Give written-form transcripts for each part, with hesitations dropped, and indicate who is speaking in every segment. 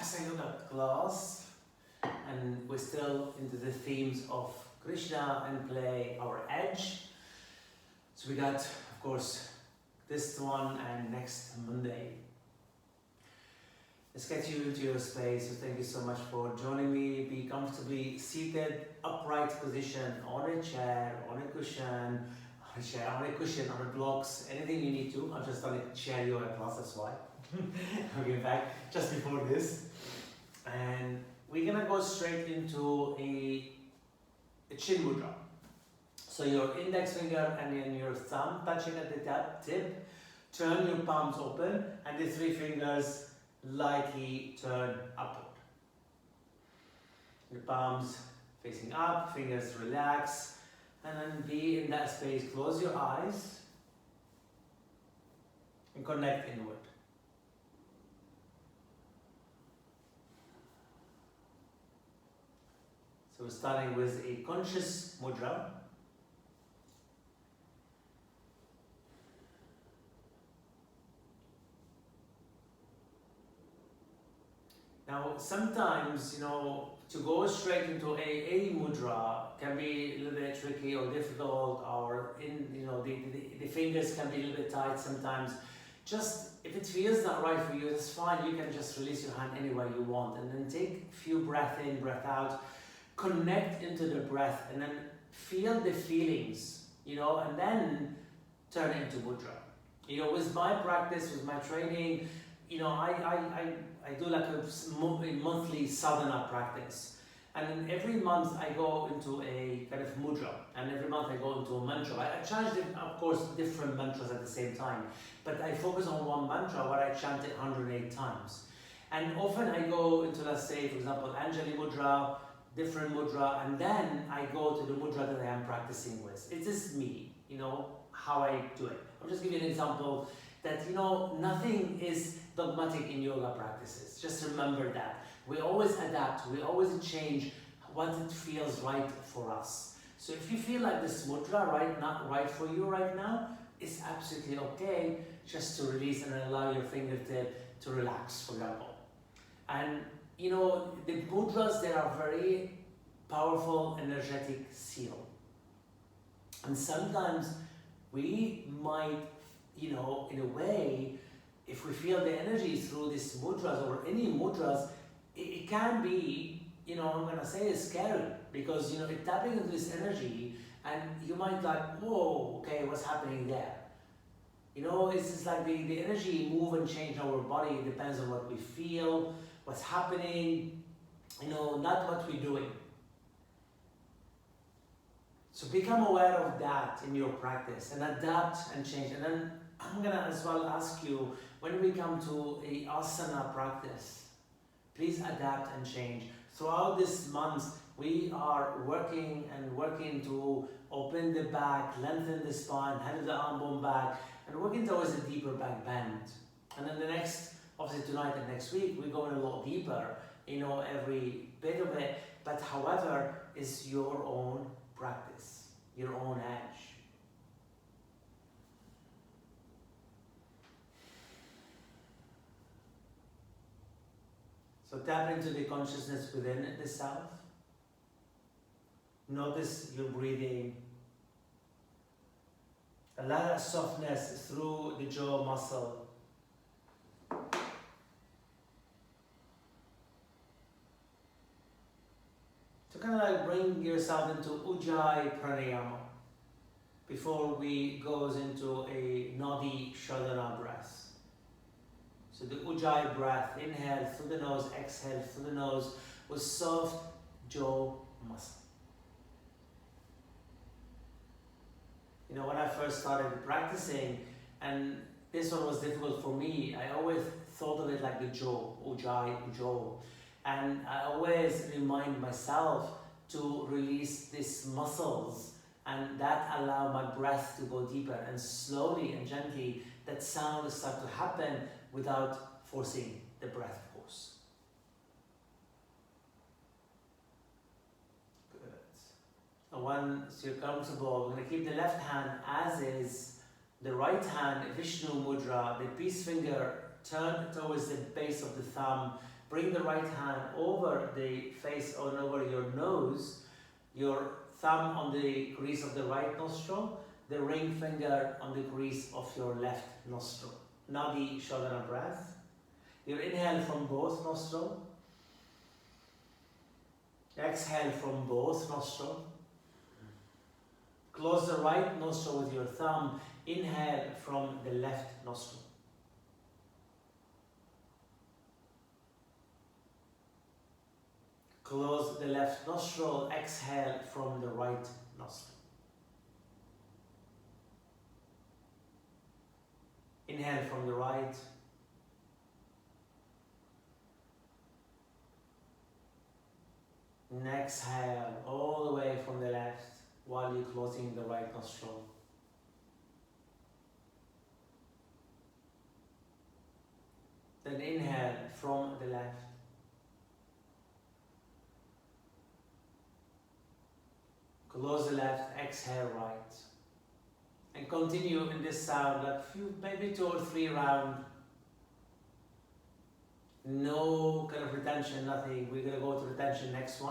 Speaker 1: Rasa yoga class, and we're still into the themes of Krishna and play our edge. So we got, of course, this one and next Monday. Let's get you into your space. So thank you so much for joining me. Be comfortably seated, upright position, on a chair, on a cushion, on a blocks, anything you need to. I've just done a chair yoga class, that's why. Okay, back just before this. And we're gonna go straight into a chin mudra. So your index finger and then your thumb touching at the tip. Turn your palms open and the three fingers lightly turn upward. Your palms facing up, fingers relax, and then be in that space. Close your eyes and connect inward. So we're starting with a conscious mudra. Now, sometimes, to go straight into a mudra can be a little bit tricky or difficult, or the fingers can be a little bit tight sometimes. Just, if it feels not right for you, that's fine. You can just release your hand any way you want, and then take a few breath in, breath out. Connect into the breath, and then feel the feelings, and then turn it into mudra. With my practice, with my training, I do like a monthly sadhana practice. And every month I go into a kind of mudra, and every month I go into a mantra. I chant, of course, different mantras at the same time, but I focus on one mantra where I chant it 108 times. And often I go into, let's say, for example, Anjali mudra, different mudra, and then I go to the mudra that I am practicing with. It is me, how I do it. I'll just give you an example that, nothing is dogmatic in yoga practices. Just remember that. We always adapt, we always change what it feels right for us. So if you feel like this mudra not right for you right now, it's absolutely okay just to release and allow your fingertip to relax, for example. And the mudras, they are very powerful, energetic seal. And sometimes we might, in a way, if we feel the energy through these mudras or any mudras, it can be, I'm gonna say it's scary, because, it's tapping into this energy and you might like, whoa, okay, what's happening there? It's just like the energy move and change our body. It depends on what we feel, what's happening, not what we're doing. So become aware of that in your practice and adapt and change. And then I'm gonna as well ask you, when we come to a asana practice, please adapt and change. Throughout this month, we are working to open the back, lengthen the spine, handle the arm bone back, and working towards a deeper back bend. And then the next, obviously tonight and next week, we're going a lot deeper, every bit of it. But however, it's your own practice, your own edge. So tap into the consciousness within the self. Notice your breathing. Allow that softness through the jaw muscle. So kind of like bring yourself into Ujjayi Pranayama before we goes into a Nadi Shavasana breath. So the Ujjayi breath, inhale through the nose, exhale through the nose with soft jaw muscle. When I first started practicing, and this one was difficult for me, I always thought of it like the jaw, Ujjayi, jaw. And I always remind myself to release these muscles, and that allow my breath to go deeper, and slowly and gently that sound will start to happen without forcing the breath, of course. Good. And once you're comfortable, we're going to keep the left hand as is, the right hand, Vishnu Mudra, the peace finger turned towards the base of the thumb, Bring the right hand over the face or over your nose, your thumb on the crease of the right nostril, the ring finger on the crease of your left nostril. Now the Shavasana breath. You inhale from both nostrils. Exhale from both nostrils. Close the right nostril with your thumb. Inhale from the left nostril. Close the left nostril. Exhale from the right nostril. Inhale from the right. And exhale all the way from the left while you're closing the right nostril. Then inhale from the left. Close the left, exhale right. And continue in this sound like maybe 2 or 3 rounds. No kind of retention, nothing. We're gonna go to retention next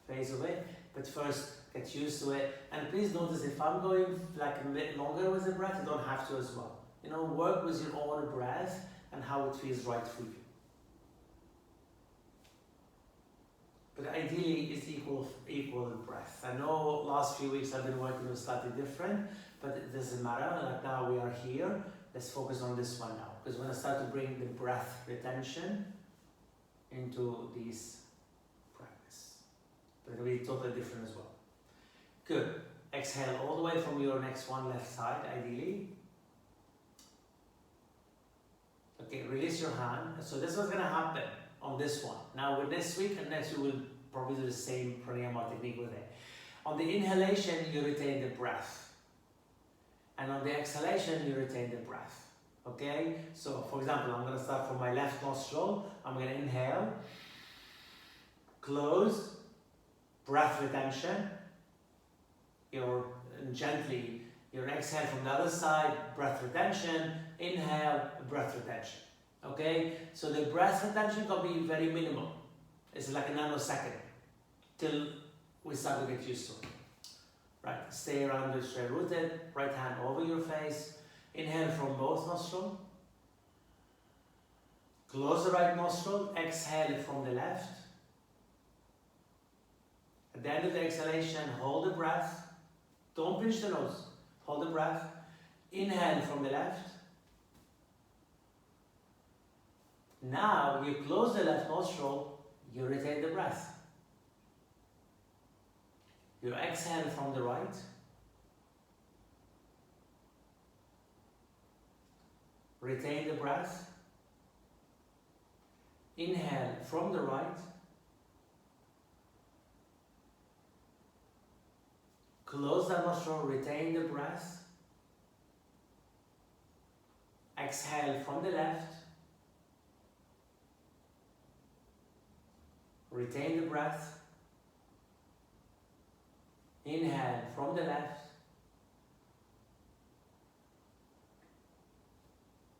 Speaker 1: phase of it. But first, get used to it. And please notice if I'm going like a bit longer with the breath, you don't have to as well. You know, work with your own breath and how it feels right for you. But ideally, it's equal breath. I know last few weeks I've been working with slightly different, but it doesn't matter. Like now we are here. Let's focus on this one now. Because when I start to bring the breath retention into these practice, but it'll be totally different as well. Good. Exhale all the way from your next one, left side, ideally. Okay, release your hand. So this is what's going to happen on this one. Now with this week and next we will probably do the same pranayama technique with it. On the inhalation, you retain the breath. And on the exhalation, you retain the breath. Okay? So for example, I'm going to start from my left nostril. I'm going to inhale. Close. Breath retention. Gently, your exhale from the other side, breath retention. Inhale, breath retention. Okay? So the breath retention can be very minimal. It's like a nanosecond till we start to get used to it. Right, stay around the straight rooted, right hand over your face. Inhale from both nostrils. Close the right nostril, exhale from the left. At the end of the exhalation, hold the breath. Don't pinch the nose, hold the breath. Inhale from the left. Now you close the left nostril, you retain the breath. You exhale from the right. Retain the breath. Inhale from the right. Close the nostril, retain the breath. Exhale from the left. Retain the breath. Inhale from the left.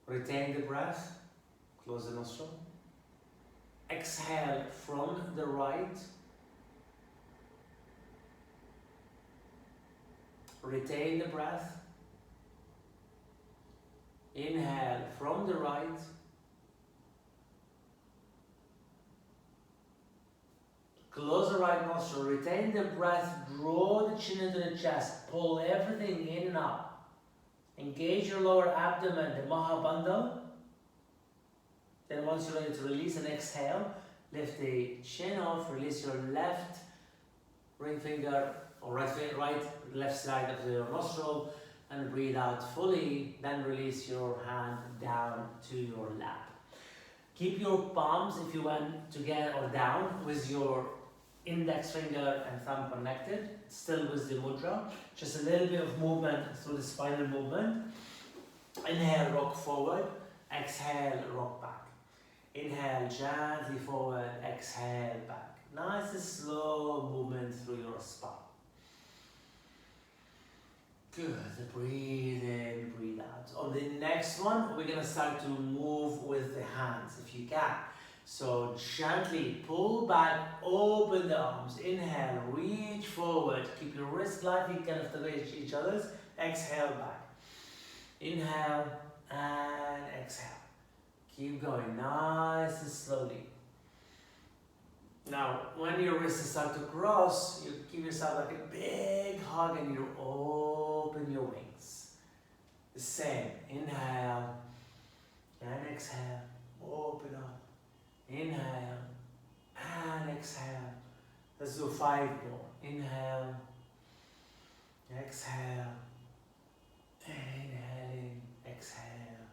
Speaker 1: Retain the breath. Close the nostril. Exhale from the right. Retain the breath. Inhale from the right. Close the right nostril, retain the breath, draw the chin into the chest, pull everything in and up. Engage your lower abdomen, the Mahabandha. Then once you're ready to release and exhale, lift the chin off, release your left ring finger or left side of your nostril and breathe out fully. Then release your hand down to your lap. Keep your palms, if you want, together or down with your index finger and thumb connected, still with the mudra. Just a little bit of movement through the spinal movement. Inhale, rock forward. Exhale, rock back. Inhale, gently forward. Exhale, back. Nice and slow movement through your spine. Good. Breathe in, breathe out. On the next one, we're gonna start to move with the hands if you can. So gently pull back, open the arms. Inhale, reach forward. Keep your wrists slightly kind of away from each other's. Exhale back. Inhale and exhale. Keep going nice and slowly. Now, when your wrists start to cross, you give yourself like a big hug and you open your wings. The same. Inhale and exhale. Open up. Inhale and exhale. Let's do 5 more. Inhale, exhale, inhaling, exhale.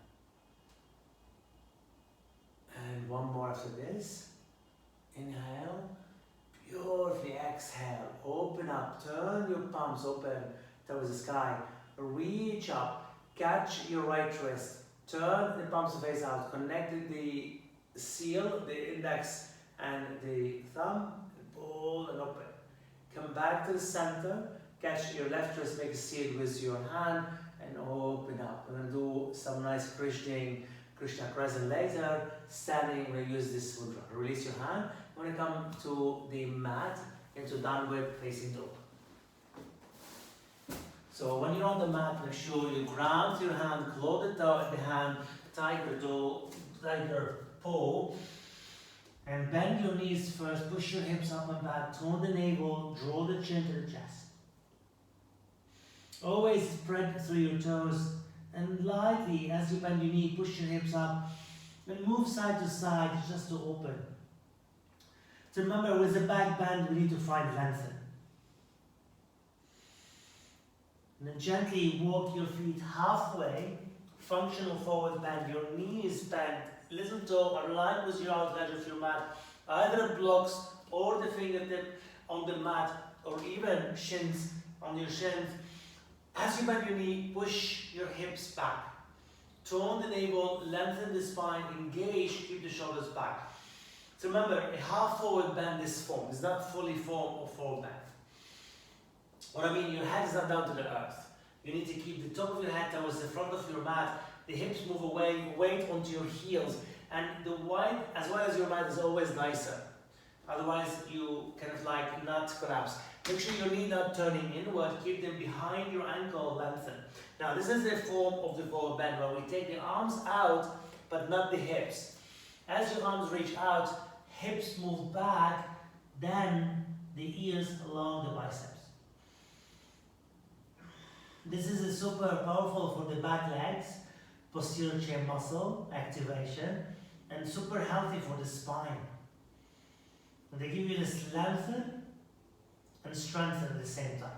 Speaker 1: And 1 more after this. Inhale, beautifully exhale. Open up, turn your palms open towards the sky. Reach up, catch your right wrist. Turn the palms face out, connect the seal, the index and the thumb, pull and open. Come back to the center, catch your left wrist, make a seal with your hand and open up. We're going to do some nice Krishna crescent later. Standing, we're going to use this mudra. Release your hand. We're going to come to the mat into downward facing dog. So when you're on the mat, make sure you ground your hand, close the hand, tiger toe, tiger paw, and bend your knees first, push your hips up and back, tone the navel, draw the chin to the chest. Always spread through your toes, and lightly as you bend your knee, push your hips up, and move side to side just to open. So remember, with the back bend, we need to find lengthen. And then gently walk your feet halfway, functional forward bend, your knees bent, little toe aligned with your outer edge of your mat, either blocks or the fingertip on the mat, or even shins on your shins. As you bend your knee, push your hips back. Tone the navel, lengthen the spine, engage, keep the shoulders back. So remember, a half forward bend is form. It's not fully form or forward bend. What I mean, your head is not down to the earth. You need to keep the top of your head towards the front of your mat. The hips move away, weight onto your heels. And the wide, as well as your mat, is always nicer. Otherwise, you kind of like not collapse. Make sure your knee not turning inward. Keep them behind your ankle, lengthen. Now, this is the form of the forward bend, where we take the arms out, but not the hips. As your arms reach out, hips move back, then the ears along the biceps. This is super powerful for the back legs, posterior chain muscle activation, and super healthy for the spine. And they give you this lengthen and strengthen at the same time.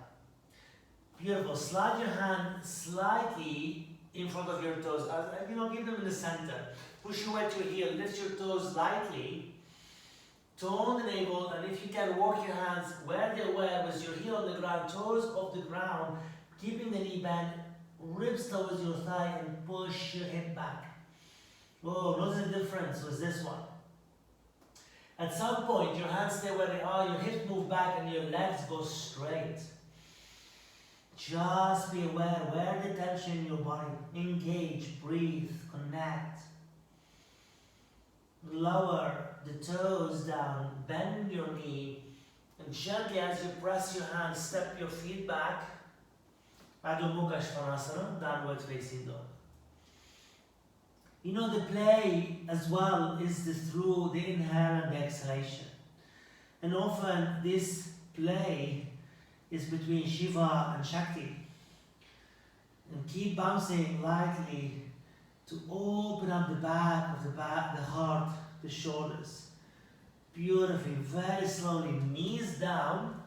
Speaker 1: Beautiful. Slide your hand slightly in front of your toes. Give them in the center. Push your way to your heel. Lift your toes lightly. Tone the navel, and if you can, walk your hands where they were with your heel on the ground, toes off the ground, keeping the knee bent, ribs towards your thigh, and push your hip back. Oh, notice the difference with this one. At some point, your hands stay where they are, your hips move back, and your legs go straight. Just be aware where the tension in your body. Engage, breathe, connect. Lower the toes down, bend your knee, and gently as you press your hands, step your feet back. Adho Mukha Shavasana, downward facing dog. The play as well is through the inhale and the exhalation. And often this play is between Shiva and Shakti. And keep bouncing lightly to open up the back of the heart, the shoulders. Beautifully, very slowly, knees down.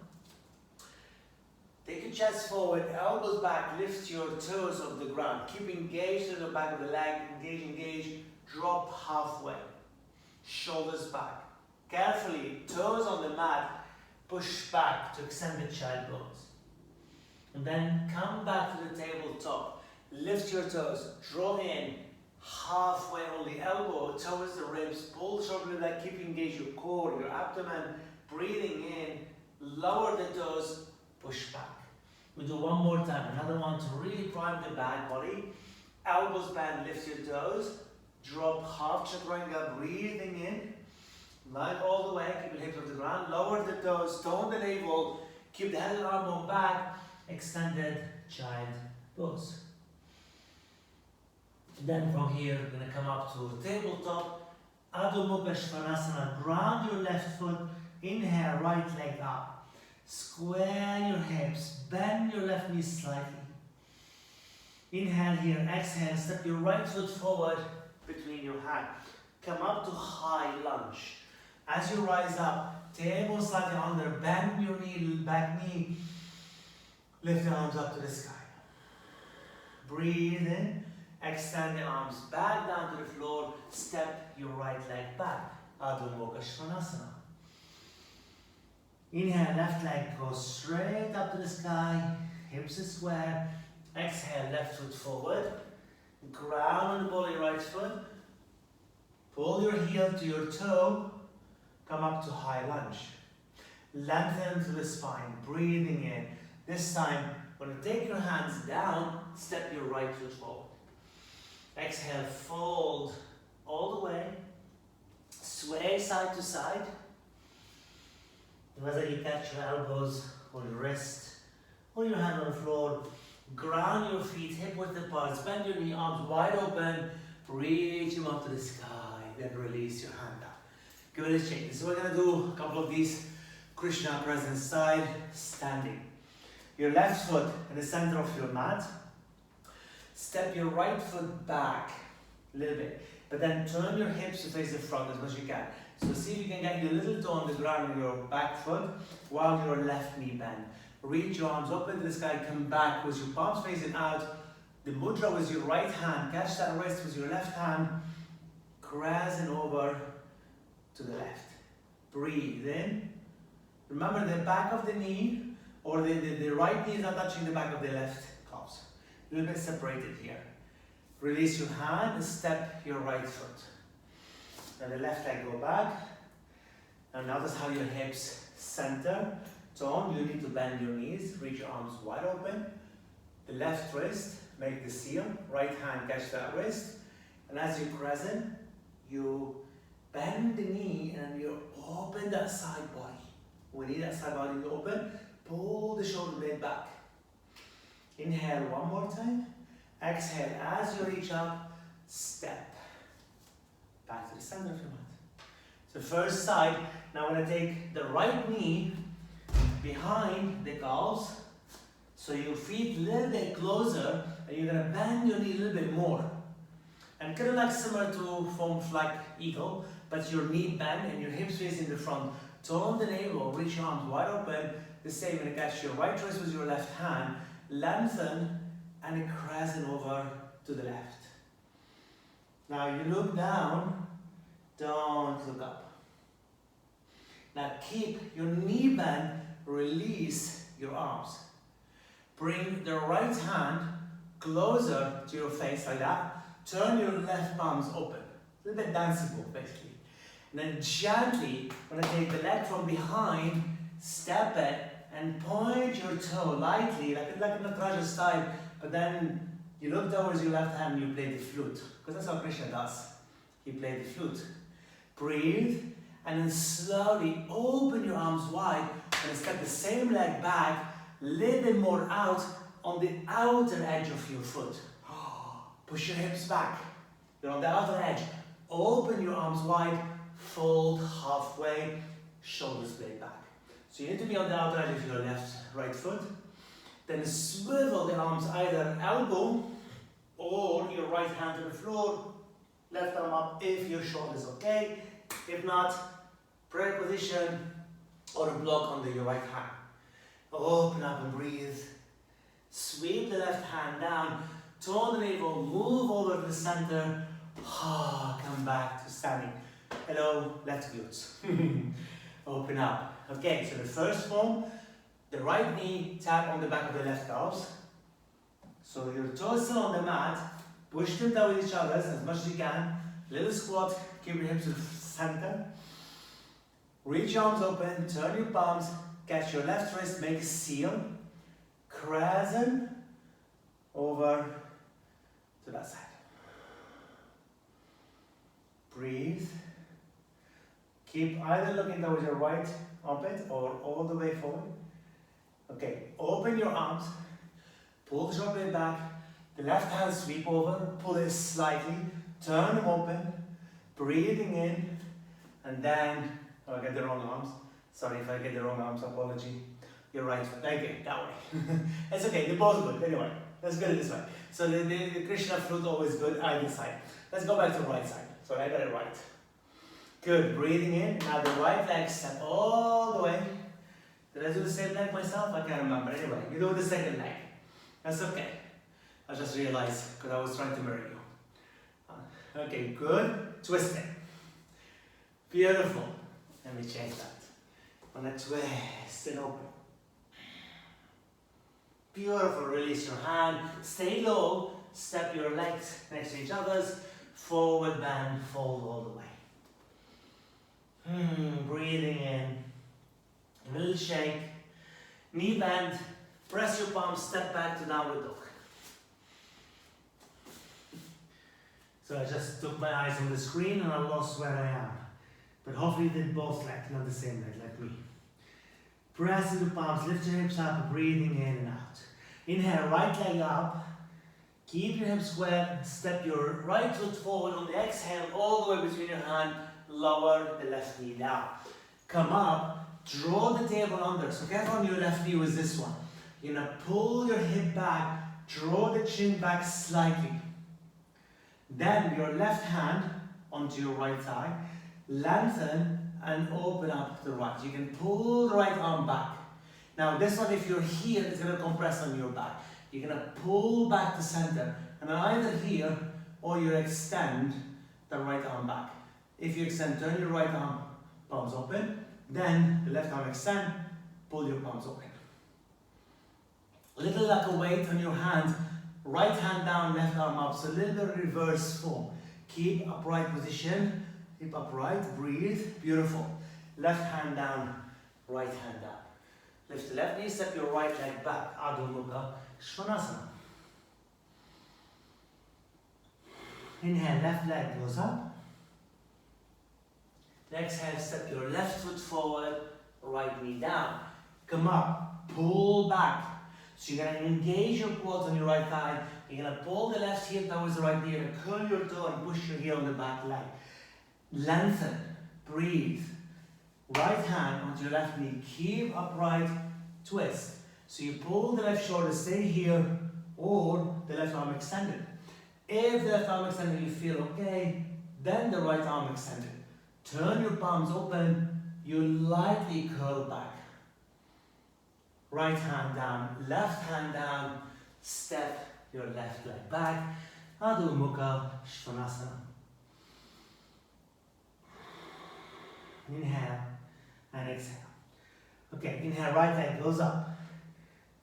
Speaker 1: Take your chest forward, elbows back, lift your toes off the ground. Keep engaged in the back of the leg, engage. Drop halfway. Shoulders back. Carefully, toes on the mat, push back to extend the child pose. And then come back to the tabletop. Lift your toes, draw in, halfway on the elbow, towards the ribs, pull shoulder back, keep engaged your core, your abdomen, breathing in, lower the toes, push back. We do one more time, another one to really prime the back body. Elbows bend, lift your toes. Drop half chaturanga, breathing in. Line all the way, keep your hips off the ground. Lower the toes, tone the navel. Keep the head and arm bone back. Extended child pose. Then from here, we're going to come up to tabletop. Adho Mukha Svanasana. Ground your left foot. Inhale, right leg up. Square your hips. Bend your left knee slightly. Inhale here. Exhale. Step your right foot forward between your hands. Come up to high lunge. As you rise up, table slightly under. Bend your knee, back knee. Lift the arms up to the sky. Breathe in. Extend the arms back down to the floor. Step your right leg back. Adho Mukha Svanasana. Inhale, left leg goes straight up to the sky. Hips are square. Exhale, left foot forward. Ground on the ball of your right foot. Pull your heel to your toe. Come up to high lunge. Lengthen through the spine. Breathing in. This time, when you take your hands down, step your right foot forward. Exhale, fold all the way. Sway side to side. Whether you catch your elbows or your wrist or your hand on the floor, ground your feet hip width apart. Bend your knee, arms wide open. Reach them up to the sky. Then release your hand down. Give it a shake. So we're going to do a couple of these Krishna present side standing. Your left foot in the center of your mat. Step your right foot back a little bit, but then turn your hips to face the front as much as you can. So see if you can get your little toe on the ground on your back foot while your left knee bend. Reach your arms up into the sky, come back with your palms facing out. The mudra with your right hand, catch that wrist with your left hand, crescent over to the left. Breathe in. Remember the back of the knee or the right knee is not touching the back of the left calves. A little bit separated here. Release your hand and step your right foot. Now the left leg go back. And notice how your hips center. Tone, you need to bend your knees. Reach your arms wide open. The left wrist, make the seal. Right hand, catch that wrist. And as you crescent, you bend the knee and you open that side body. We need that side body to open. Pull the shoulder blade back. Inhale one more time. Exhale as you reach up, step back to the center of your mat. So first side, now I'm going to take the right knee behind the calves. So your feet a little bit closer and you're going to bend your knee a little bit more. And kind of like similar to form flag eagle, but your knee bend and your hips facing the front. Tone the navel, reach your arms wide open. The same, you're going to catch your right wrist with your left hand. Lengthen and crescent over to the left. Now you look down, don't look up. Now keep your knee bend, release your arms. Bring the right hand closer to your face like that. Turn your left palms open. A little bit dancing move basically. And then gently, when I take the leg from behind, step it and point your toe lightly, like in Nataraja style, but then you look towards your left hand and you play the flute. Because that's how Krishna does. He plays the flute. Breathe, and then slowly open your arms wide, and step the same leg back, a little bit more out on the outer edge of your foot. Push your hips back. You're on the outer edge. Open your arms wide, fold halfway, shoulders blade back. So you need to be on the outer edge of your right foot. Then swivel the arms either elbow or your right hand to the floor. Left arm up if your shoulder is okay. If not, prayer position or a block under your right hand. Open up and breathe. Sweep the left hand down. Tone the navel, move over to the center. Come back to standing. Hello, left glutes. Open up. Okay, so the first form, the right knee tap on the back of the left calves. So your toes still on the mat. Push them down with each other as much as you can. Little squat, keep your hips to the center. Reach your arms open, turn your palms, catch your left wrist, make a seal. crescent over to that side. Breathe. Keep either looking towards your right armpit or all the way forward. Okay, open your arms, pull the shoulder blade back, the left hand sweep over, pull it slightly, turn them open, breathing in, and then, oh, I get the wrong arms. Sorry if I get the wrong arms, apology. You're right, okay, that way. It's okay, they're both good, anyway. Let's go this way. So the Krishna flute always good, either side. Let's go back to the right side. So I got it right. Good, breathing in. Now the right leg step all the way. Did I do the same leg myself? I can't remember. Anyway, you do the second leg. That's okay. I just realized because I was trying to mirror you. Okay, good. Twist it. Beautiful. Let me change that. I'm gonna twist and open. Beautiful. Release your hand. Stay low. Step your legs next to each other's. Forward bend. Fold all the way. Breathing in. A little shake. Knee bend. Press your palms. Step back to downward dog. So I just took my eyes on the screen and I lost where I am. But hopefully you did both legs, not the same leg like me. Press into palms, lift your hips up, breathing in and out. Inhale, right leg up. Keep your hips square, step your right foot forward on the exhale, all the way between your hand, lower the left knee down. Come up, draw the table under. So careful on your left knee with this one. You're gonna pull your hip back, draw the chin back slightly. Then your left hand onto your right thigh, lengthen and open up the right. You can pull the right arm back. Now this one, if you're here, it's going to compress on your back. You're going to pull back to center, and either here or you extend the right arm back. If you extend, turn your right arm, palms open, then the left arm extend, pull your palms open. A little like a weight on your hand, right hand down, left arm up, so a little bit of reverse form. Keep upright position, keep upright, breathe, beautiful. Left hand down, right hand down. Lift the left knee, step your right leg back, Adho Mukha, Shavasana. Inhale, left leg goes up. Exhale, step your left foot forward, right knee down. Come up, pull back. So you're going to engage your quads on your right thigh. You're going to pull the left heel towards the right knee. You're going to curl your toe and push your heel on the back leg. Lengthen, breathe. Right hand onto your left knee. Keep upright, twist. So you pull the left shoulder, stay here, or the left arm extended. If the left arm extended, you feel okay, then the right arm extended. Turn your palms open, you lightly curl back. Right hand down, left hand down, step your left leg back. Adho Mukha Shavasana. Inhale and exhale. Okay, inhale, right leg goes up.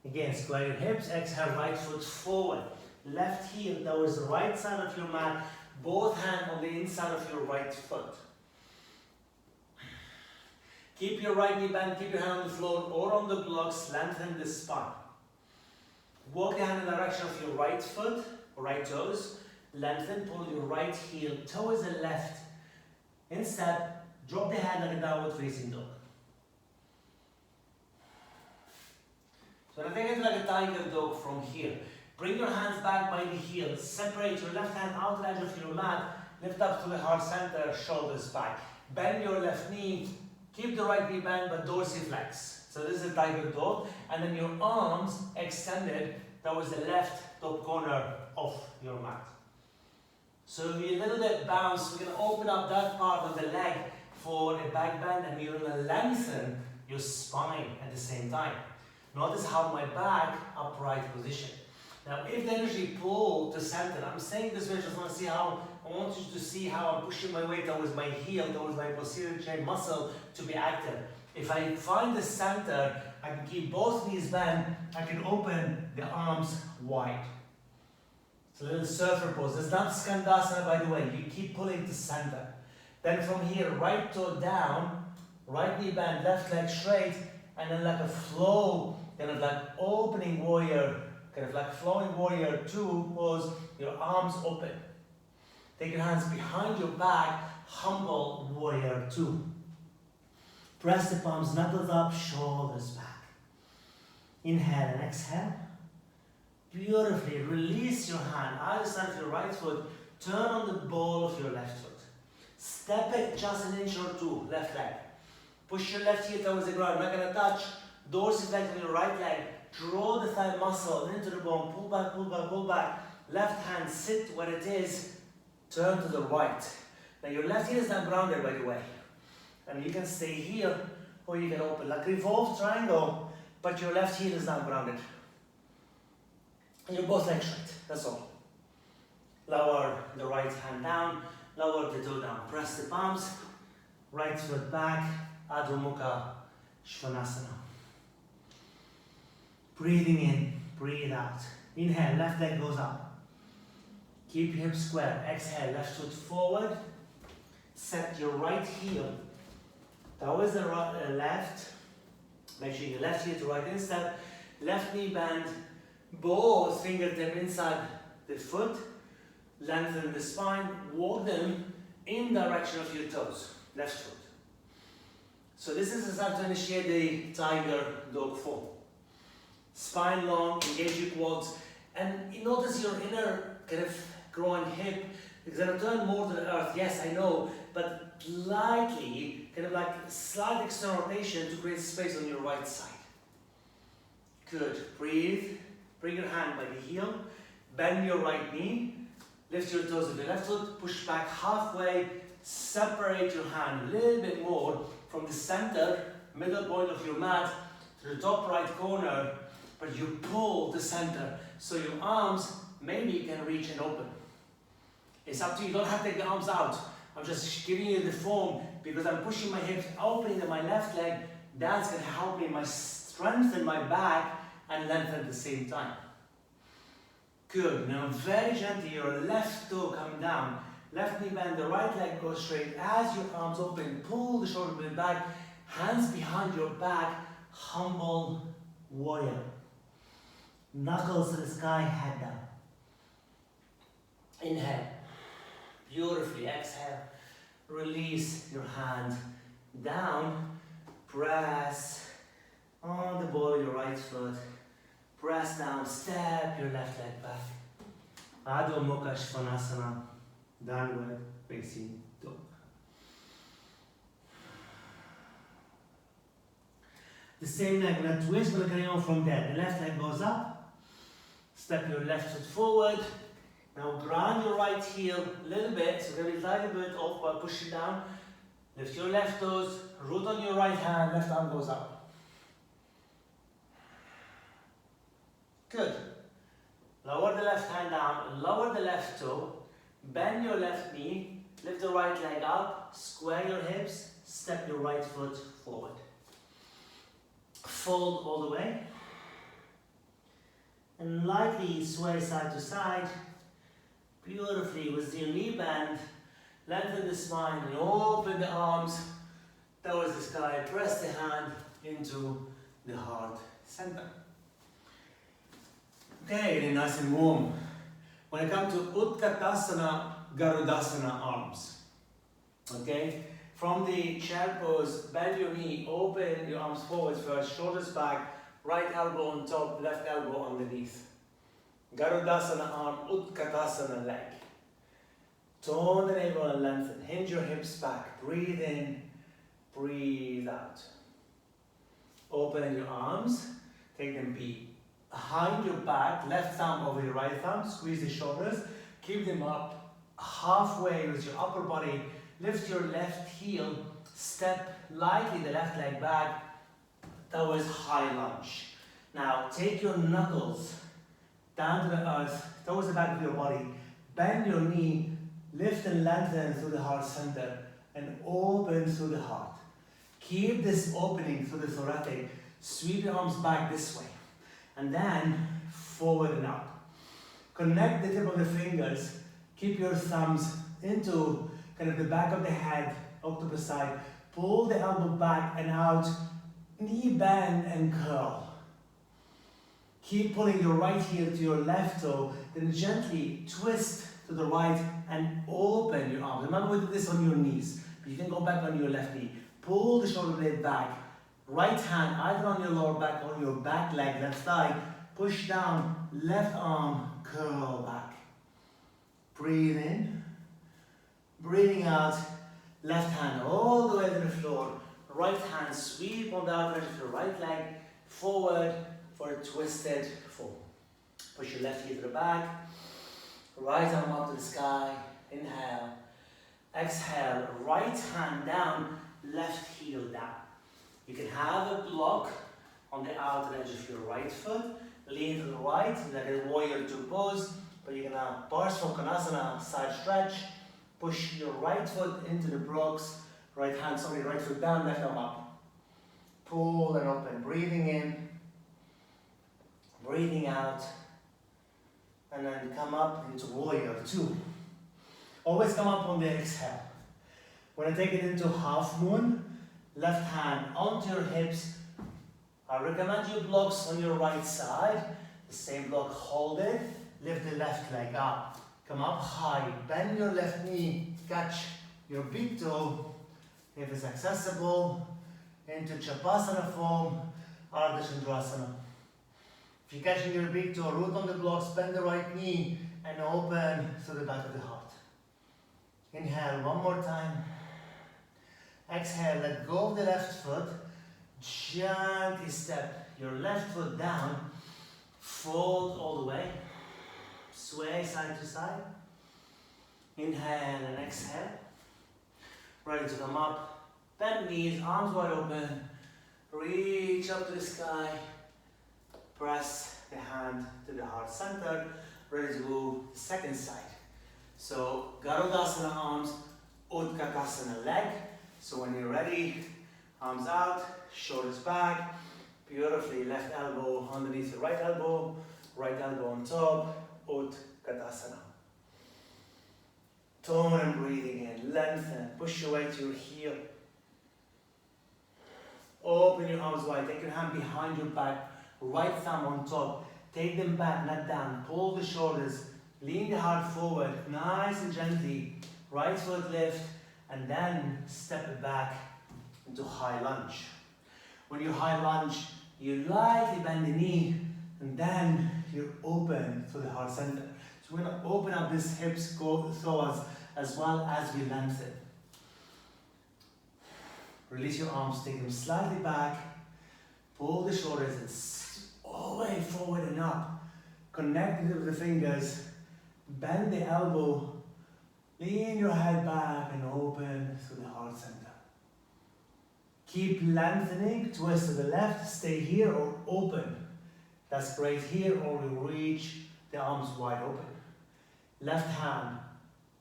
Speaker 1: Again, square your hips, exhale, right foot forward. Left heel towards the right side of your mat, both hands on the inside of your right foot. Keep your right knee bent, keep your hand on the floor or on the blocks, lengthen the spine. Walk the hand in the direction of your right foot, right toes, lengthen, pull your right heel towards the left. Instead, drop the hand like a downward facing dog. So I think it's like a tiger dog from here. Bring your hands back by the heels, separate your left hand out the edge of your mat, lift up to the heart center, shoulders back. Bend your left knee. Keep the right knee bent but dorsiflex. So this is a tiger dog, and then your arms extended towards the left top corner of your mat. So we a little bit bounce. We're going to open up that part of the leg for a back bend, and you're going to lengthen your spine at the same time. Notice how my back upright position. Now, if the energy pull to center, I'm saying this way, I just want to see how. I want you to see how I'm pushing my weight towards my heel, towards my posterior chain muscle to be active. If I find the center, I can keep both knees bent, I can open the arms wide. It's a little surfer pose. It's not Skandasana, by the way. You keep pulling to center. Then from here, right toe down, right knee bent, left leg straight, and then like a flow, kind of like opening warrior, kind of like flowing warrior 2 pose, your arms open. Take your hands behind your back, humble warrior 2. Press the palms, knuckles up, shoulders back. Inhale and exhale. Beautifully release your hand, either side of your right foot, turn on the ball of your left foot. Step it just an inch or 2, left leg. Push your left heel towards the ground, not gonna touch. Dorsiflex on your right leg. Draw the thigh muscle into the bone, pull back, pull back, pull back. Left hand, sit where it is, turn to the right. Now your left heel is not grounded, by the way. And you can stay here, or you can open, like revolve triangle, but your left heel is not grounded. And you're both legs straight, that's all. Lower the right hand down, lower the toe down. Press the palms, right foot back, Adho Mukha Shavasana. Breathing in, breathe out. Inhale, left leg goes up. Keep your hips square. Exhale, left foot forward. Set your right heel towards the left. Make sure your left heel to right instep. Left knee bend. Both fingertips inside the foot. Lengthen the spine. Walk them in direction of your toes. Left foot. So this is the time to initiate the tiger dog form. Spine long, engage your quads, and you notice your inner kind of groin hip is going to turn more to the earth. Yes, I know, but lightly, kind of like slight external rotation to create space on your right side. Good. Breathe. Bring your hand by the heel. Bend your right knee. Lift your toes with your left foot. Push back halfway. Separate your hand a little bit more from the center, middle point of your mat to the top right corner, but you pull the center so your arms maybe can reach and open. It's up to you. You don't have to take the arms out. I'm just giving you the form because I'm pushing my hips, opening my left leg. That's going to help me strengthen my back and lengthen at the same time. Good. Now very gently, your left toe come down. Left knee bend, the right leg goes straight. As your arms open, pull the shoulder blade back. Hands behind your back. Humble warrior. Knuckles to the sky, head down. Inhale. Beautifully. Exhale. Release your hand down. Press on the ball of your right foot. Press down. Step your left leg back. Adho Mukha Shavasana. Downward facing dog. The same leg, that twist will carry on from there. The left leg goes up. Step your left foot forward. Now ground your right heel a little bit. So there is a little bit off while pushing down. Lift your left toes. Root on your right hand. Left arm goes up. Good. Lower the left hand down. Lower the left toe. Bend your left knee, lift the right leg up, square your hips, step your right foot forward. Fold all the way. And lightly sway side to side. Beautifully with your knee bend, lengthen the spine and open the arms towards the sky. Press the hand into the heart center. Okay, getting nice and warm. When it comes to Utkatasana, Garudasana arms. Okay? From the chair pose, bend your knee, open your arms forward first, shoulders back, right elbow on top, left elbow underneath. Garudasana arm, Utkatasana leg. Tone the navel and lengthen. Hinge your hips back. Breathe in, breathe out. Open your arms, take them behind your back, left thumb over your right thumb, squeeze the shoulders, keep them up halfway with your upper body, lift your left heel, step lightly the left leg back towards high lunge. Now take your knuckles down to the earth, towards the back of your body, bend your knee, lift and lengthen through the heart center and open through the heart. Keep this opening through the thoracic, sweep your arms back this way. And then forward and up. Connect the tip of the fingers. Keep your thumbs into kind of the back of the head, octopus side. Pull the elbow back and out. Knee bend and curl. Keep pulling your right heel to your left toe, then gently twist to the right and open your arms. Remember, we did this on your knees, but you can go back on your left knee. Pull the shoulder blade back. Right hand either on your lower back or your back leg, left thigh. Push down, left arm, curl back. Breathe in. Breathing out, left hand all the way to the floor. Right hand sweep on the outer edge of your right leg forward for a twisted form. Push your left heel to the back. Right arm up to the sky. Inhale. Exhale. Right hand down, left heel down. You can have a block on the outer edge of your right foot. Lean to the right, like a warrior two pose. But you can have Parsvakonasana, side stretch. Push your right foot into the blocks. Right foot down, left arm up. Pull and open. Breathing in. Breathing out. And then come up into warrior two. Always come up on the exhale. When I take it into half moon, left hand onto your hips. I recommend you blocks on your right side. The same block, hold it. Lift the left leg up. Come up high. Bend your left knee. Catch your big toe, if it's accessible, into Shavasana form, Ardha Chandrasana. If you're catching your big toe, root on the blocks, bend the right knee, and open to the back of the heart. Inhale one more time. Exhale, let go of the left foot. Gently step your left foot down. Fold all the way. Sway side to side. Inhale and exhale. Ready to come up. Bend knees, arms wide open. Reach up to the sky. Press the hand to the heart center. Ready to go second side. So Garudasana arms, Utkatasana leg. So when you're ready, arms out, shoulders back. Beautifully, left elbow underneath the right elbow on top, Utkatasana. Tone and breathing in, lengthen, push your way to your heel. Open your arms wide, take your hand behind your back, right thumb on top. Take them back, not down. Pull the shoulders, lean the heart forward, nice and gently. Right foot lift, and then step it back into high lunge. When you high lunge, you lightly bend the knee, and then you're open to the heart center. So we're going to open up these hips, throw as well as we lengthen. Release your arms, take them slightly back, pull the shoulders and all the way forward and up. Connect it with the fingers, bend the elbow, lean your head back and open to the heart center. Keep lengthening, twist to the left, stay here or open. That's great here, or we reach the arms wide open. Left hand,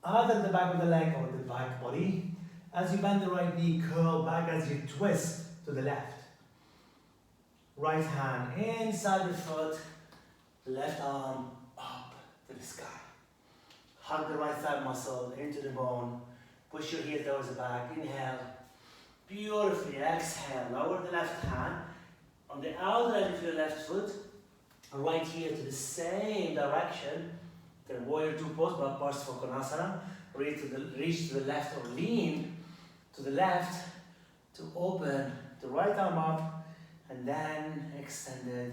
Speaker 1: either the back of the leg or the back body. As you bend the right knee, curl back as you twist to the left. Right hand inside the foot, left arm up to the sky. Hug the right thigh muscle into the bone. Push your heel towards the back. Inhale. Beautifully. Exhale. Lower the left hand on the outer edge of your left foot. Right heel to the same direction. Then warrior two pose, but Parsvakonasana. Reach to the left or lean to the left to open the right arm up and then extended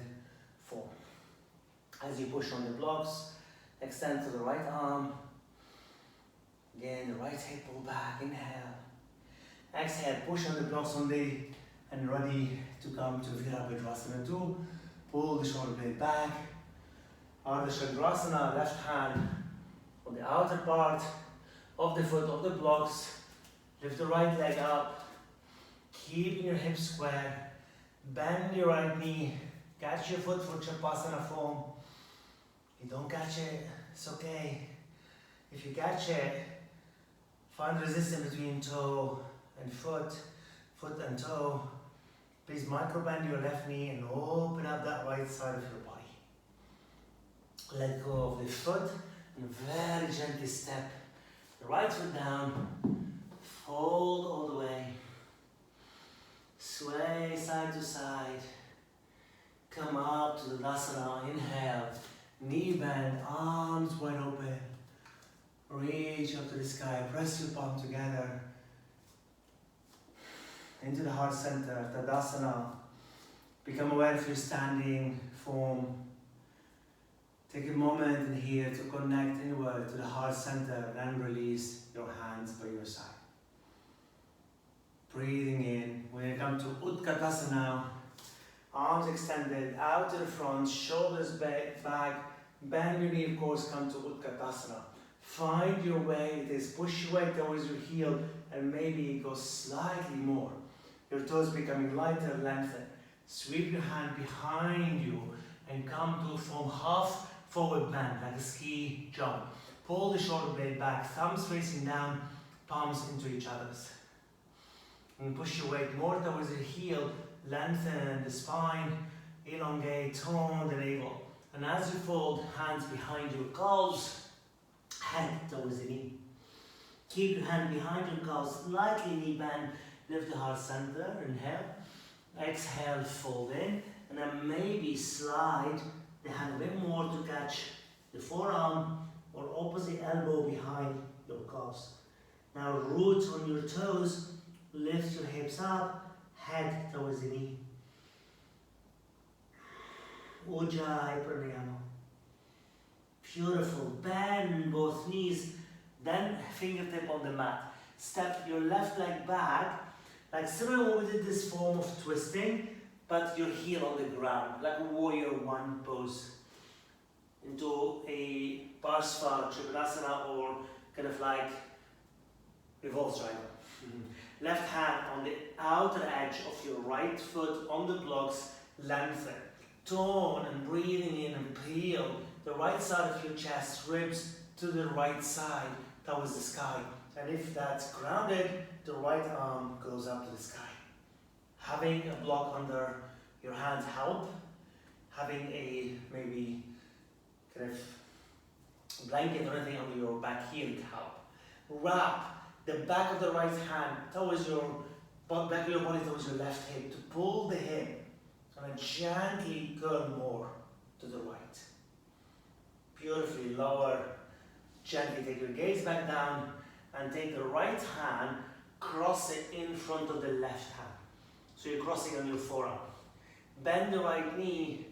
Speaker 1: form. As you push on the blocks, extend to the right arm. Again, the right hip pull back. Inhale. Exhale, push on the blocks and ready to come to Virabhadrasana 2. Pull the shoulder blade back. Ardha Chandrasana, left hand on the outer part of the foot, of the blocks. Lift the right leg up. Keeping your hips square. Bend your right knee. Catch your foot for Shavasana form. If you don't catch it, it's okay. If you catch it, find resistance between toe and foot and toe. Please micro bend your left knee and open up that right side of your body. Let go of the foot and very gently step the right foot down. Fold all the way. Sway side to side. Come up to the Tadasana. Knee bend, arms wide open. Reach up to the sky, press your palm together. Into the heart center, Tadasana. Become aware of your standing form. Take a moment in here to connect inward to the heart center and release your hands by your side. Breathing in. When you come to Utkatasana, arms extended out to the front, shoulders back, bend your knee, of course, come to Utkatasana. Find your way, it is push your way towards your heel and maybe go slightly more. Your toes becoming lighter, lengthen. Sweep your hand behind you and come to form half forward bend, like a ski jump. Pull the shoulder blade back, thumbs facing down, palms into each other's. And push your weight more towards the heel, lengthen the spine, elongate, tone the navel. And as you fold, hands behind your calves, head towards the knee. Keep your hand behind your calves, slightly knee bend, lift the heart center, inhale. Exhale, fold in, and then maybe slide the hand a bit more to catch the forearm or opposite elbow behind your calves. Now root on your toes, lift your hips up, head towards the knee. Ujjayi Pranayama. Beautiful. Bend both knees, then fingertip on the mat. Step your left leg back, like similar when we did this form of twisting, but your heel on the ground, like a warrior one pose. Into a Parsva, Trikonasana, or kind of like revolve triangle. Left hand on the outer edge of your right foot on the blocks, lengthen. Tone and breathing in and peel the right side of your chest, ribs to the right side towards the sky. And if that's grounded, the right arm goes up to the sky. Having a block under your hands help. Having a maybe kind of blanket or anything under your back heel help. Wrap the back of the right hand towards your back of your body towards your left hip to pull the hip and then gently curl more to the right. Beautifully lower. Gently take your gaze back down and take the right hand, cross it in front of the left hand. So you're crossing on your forearm. Bend the right knee,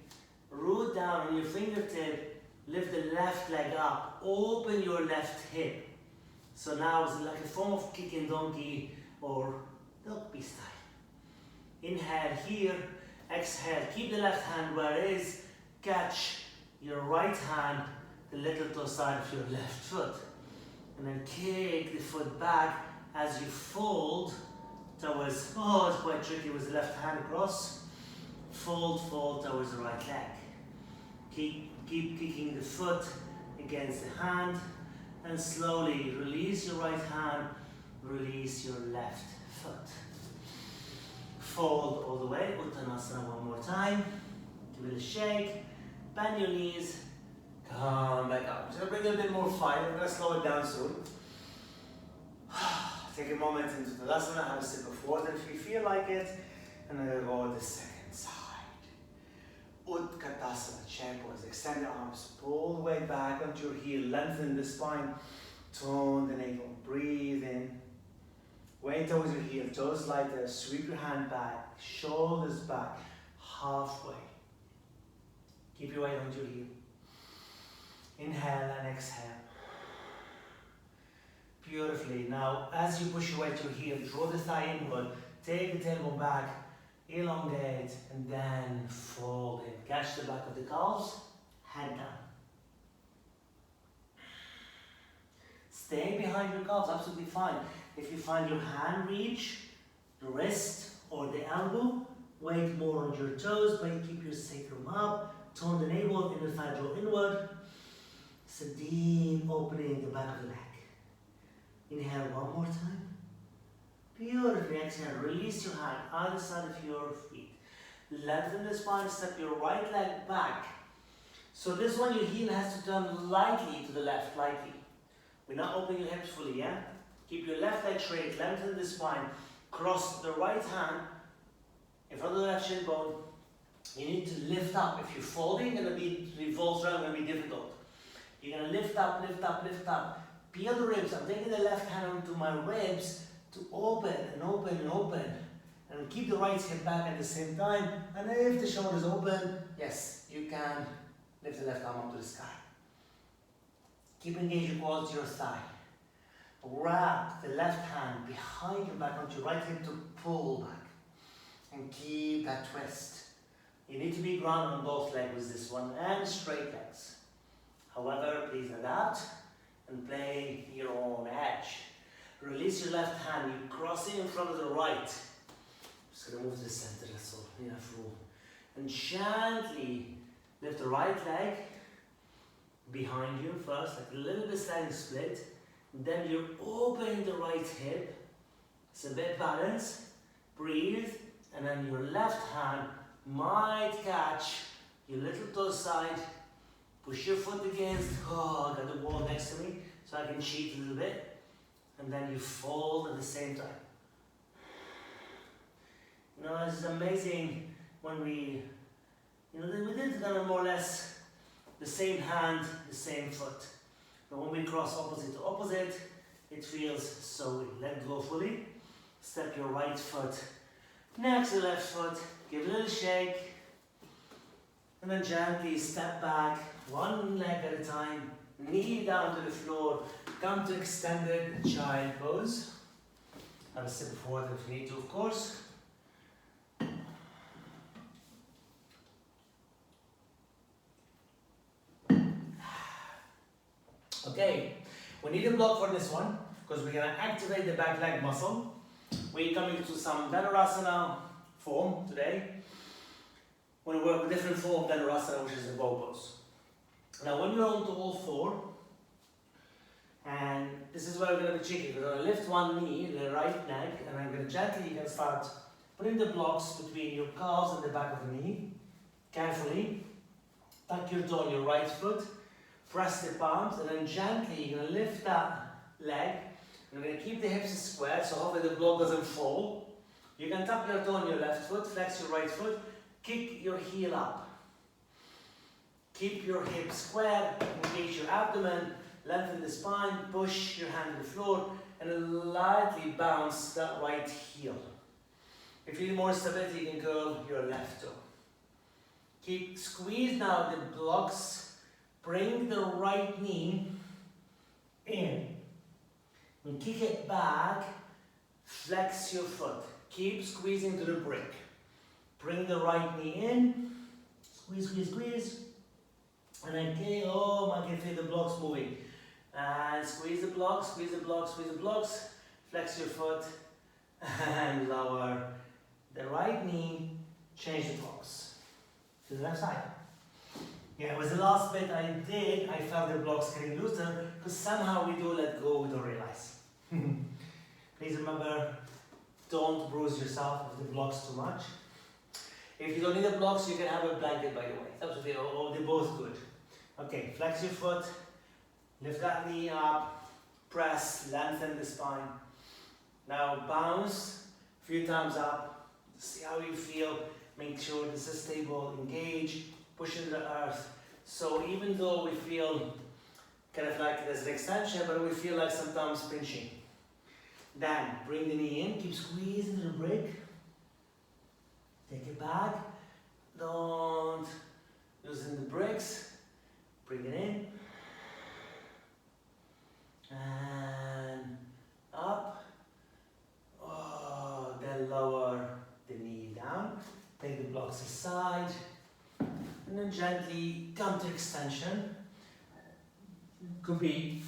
Speaker 1: root down on your fingertip, lift the left leg up, open your left hip. So now it's like a form of kicking donkey or doggy style. Inhale here, exhale, keep the left hand where it is, catch your right hand, the little toe side of your left foot. And then kick the foot back as you fold towards, it's quite tricky with the left hand across. Fold towards the right leg. Keep kicking the foot against the hand and slowly release your right hand, release your left foot. Fold all the way, Uttanasana one more time. Give it a shake, bend your knees, come back up. So bring a bit more fire, I'm going to slow it down soon. Take a moment into Tadasana, have a sip of water if you feel like it, and then go to the second side. Utkatasana, chair pose, extend the arms, pull the weight back onto your heel, lengthen the spine, tone the navel, breathe in. Weight towards your heel, toes lighter, sweep your hand back, shoulders back, halfway. Keep your weight onto your heel. Inhale and exhale. Beautifully. Now, as you push your weight to your heel, draw the thigh inward, take the tailbone back, elongate, and then fold in. Catch the back of the calves, head down. Stay behind your calves, absolutely fine. If you find your hand reach, the wrist or the elbow, weight more on your toes, but keep your sacrum up, tone the navel, inner thigh draw inward. It's a deep opening the back of the leg. Inhale one more time. Beautifully exhale, release your hand, either side of your feet. Lengthen the spine, step your right leg back. So this one, your heel has to turn lightly to the left, lightly. We're not opening your hips fully, yeah? Keep your left leg straight, lengthen the spine, cross the right hand in front of the left shin bone, You need to lift up. If you're folding, it's going to be revolves around, going to be difficult. You're going to lift up, lift up, lift up. Peel the ribs. I'm taking the left hand onto my ribs to open and open and open. And keep the right hip back at the same time. And if the shoulders open, yes, you can lift the left arm up to the sky. Keep engaged your quads to your thigh. Wrap the left hand behind your back onto your right hip to pull back. And keep that twist. You need to be grounded on both legs with this one and straight legs. However, please adapt and play your own edge. Release your left hand, you cross in front of the right. Just gonna move to the center, that's all, enough room. And gently lift the right leg behind you first, like a little bit standing split. Then you're opening the right hip. It's a bit balanced. Breathe, and then your left hand might catch your little toe side. Push your foot against, I got the wall next to me, so I can cheat a little bit. And then you fold at the same time. You know, it's amazing when we did kind of more or less the same hand, the same foot. But when we cross opposite to opposite, it feels so weak. Let go fully. Step your right foot next to the left foot. Give a little shake. And then gently step back, one leg at a time. Knee down to the floor. Come to extended child pose. Have a sip of water if you need to, of course. Okay, we need a block for this one because we're going to activate the back leg muscle. We're coming to some Danurasana form today. We're going to work with a different form of Danurasana, which is the bow pose. Now, when you're onto all four, and this is where we're going to be tricky. We're going to lift one knee, the right leg, and I'm going to gently, you can start putting the blocks between your calves and the back of the knee. Carefully, tuck your toe on your right foot. Press the palms, and then gently you're going to lift that leg. You're going to keep the hips square, so hopefully the block doesn't fall. You can tap your toe on your left foot, flex your right foot, kick your heel up. Keep your hips square, engage your abdomen, lengthen the spine, push your hand to the floor, and lightly bounce that right heel. If you need more stability, you can curl your left toe. Squeeze now the blocks. Bring the right knee in and kick it back, flex your foot. Keep squeezing to the brick. Bring the right knee in, squeeze, squeeze, squeeze. And then, I can feel the blocks moving. And squeeze the blocks, squeeze the blocks, squeeze the blocks. Flex your foot and lower the right knee, change the blocks to the left side. Yeah, it was the last bit I did. I felt the blocks getting looser because somehow we do let go, we don't realize. Please remember, don't bruise yourself with the blocks too much. If you don't need the blocks, you can have a blanket, by the way. It's absolutely, they're both good. Okay, flex your foot, lift that knee up, press, lengthen the spine. Now bounce a few times up, see how you feel. Make sure this is stable, engage. Push into the earth. So even though we feel kind of like there's an extension, but we feel like sometimes pinching. Then bring the knee in, keep squeezing the brick. Take it back. Don't loosen the bricks. Bring it in. And up. Then lower the knee down. Take the blocks aside. And then gently come to extension. Could be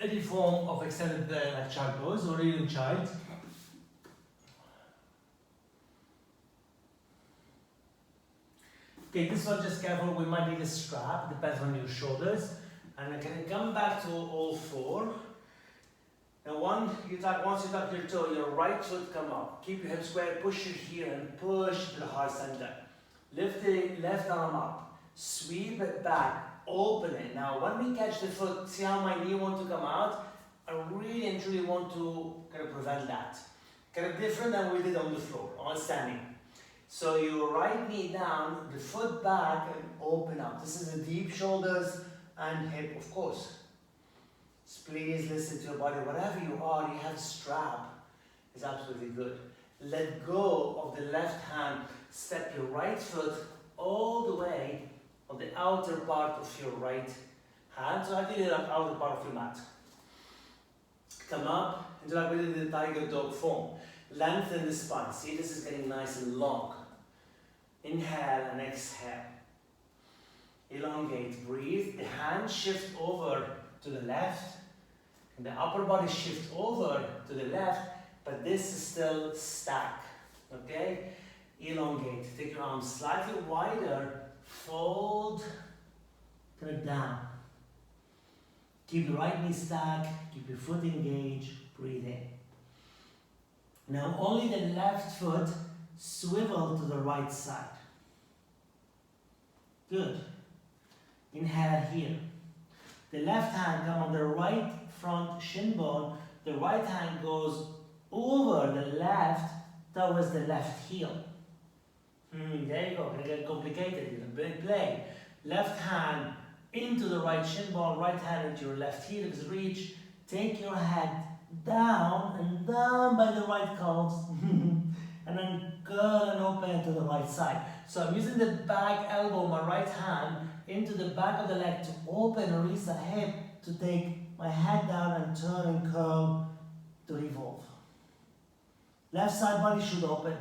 Speaker 1: any form of extended like child pose or even child. Okay, this one just careful, we might need a strap, depends on your shoulders. And then can you come back to all four. Now once you tuck your toe, your right foot come up. Keep your hips square, push your heel and push to the heart center. Lift the left arm up, sweep it back, open it. Now when we catch the foot, see how my knee wants to come out? I really and truly want to kind of prevent that. Kind of different than we did on the floor, on standing. So your right knee down, the foot back and open up. This is the deep shoulders and hip, of course. So please listen to your body. Whatever you are, you have strap. It's absolutely good. Let go of the left hand. Step your right foot all the way on the outer part of your right hand. So ideally the outer part of your mat. Come up into like we did the tiger dog form. Lengthen the spine. See, this is getting nice and long. Inhale and exhale. Elongate, breathe. The hand shift over to the left. And the upper body shift over to the left. But this is still stack. Okay? Elongate. Take your arms slightly wider. Fold. Kind of down. Keep the right knee stacked. Keep your foot engaged. Breathe in. Now only the left foot swivel to the right side. Good. Inhale here. The left hand come on the right front shin bone. The right hand goes over the left towards the left heel. There you go. Gonna get complicated. You can play. Left hand into the right shin bone. Right hand into your left heel. Reach. Take your head down and down by the right calves. And then curl and open to the right side. So I'm using the back elbow, my right hand, into the back of the leg to open and release the hip to take my head down and turn and curl to revolve. Left side body should open.